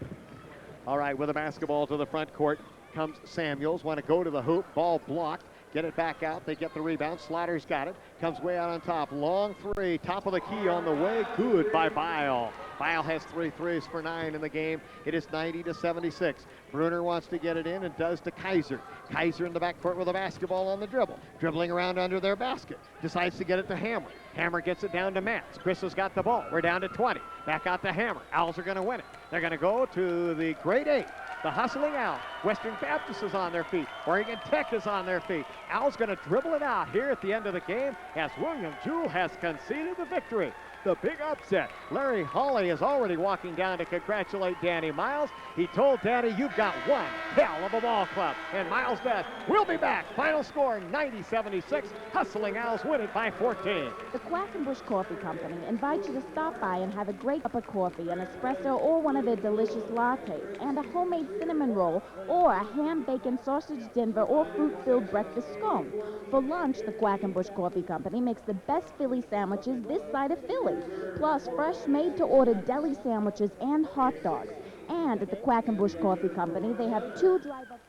All right, with the basketball to the front court comes Samuels. Want to go to the hoop. Ball blocked. Get it back out. They get the rebound. Slaughter's got it. Comes way out on top. Long three. Top of the key on the way. Good by Bile. Bile has 3 threes for 9 in the game. It is 90-76. Bruner wants to get it in and does to Kaiser. Kaiser in the backcourt with a basketball on the dribble. Dribbling around under their basket. Decides to get it to Hammer. Hammer gets it down to Matz. Chris has got the ball. We're down to 20. Back out to Hammer. Owls are going to win it. They're going to go to the grade 8. The hustling Owls. Western Baptist is on their feet. Oregon Tech is on their feet. Owls going to dribble it out here at the end of the game as William Jewell has conceded the victory. The big upset. Larry Hawley is already walking down to congratulate Danny Miles. He told Danny, you've got one hell of a ball club. And Miles does. We'll be back. Final score 90-76. Hustling Owls win it by 14. The Quackenbush Coffee Company invites you to stop by and have a great cup of coffee, an espresso, or one of their delicious lattes, and a homemade cinnamon roll, or a ham, bacon, sausage Denver, or fruit-filled breakfast scone. For lunch, the Quackenbush Coffee Company makes the best Philly sandwiches this side of Philly, plus fresh made-to-order deli sandwiches and hot dogs. And at the Quackenbush Coffee Company, they have 2 drive-up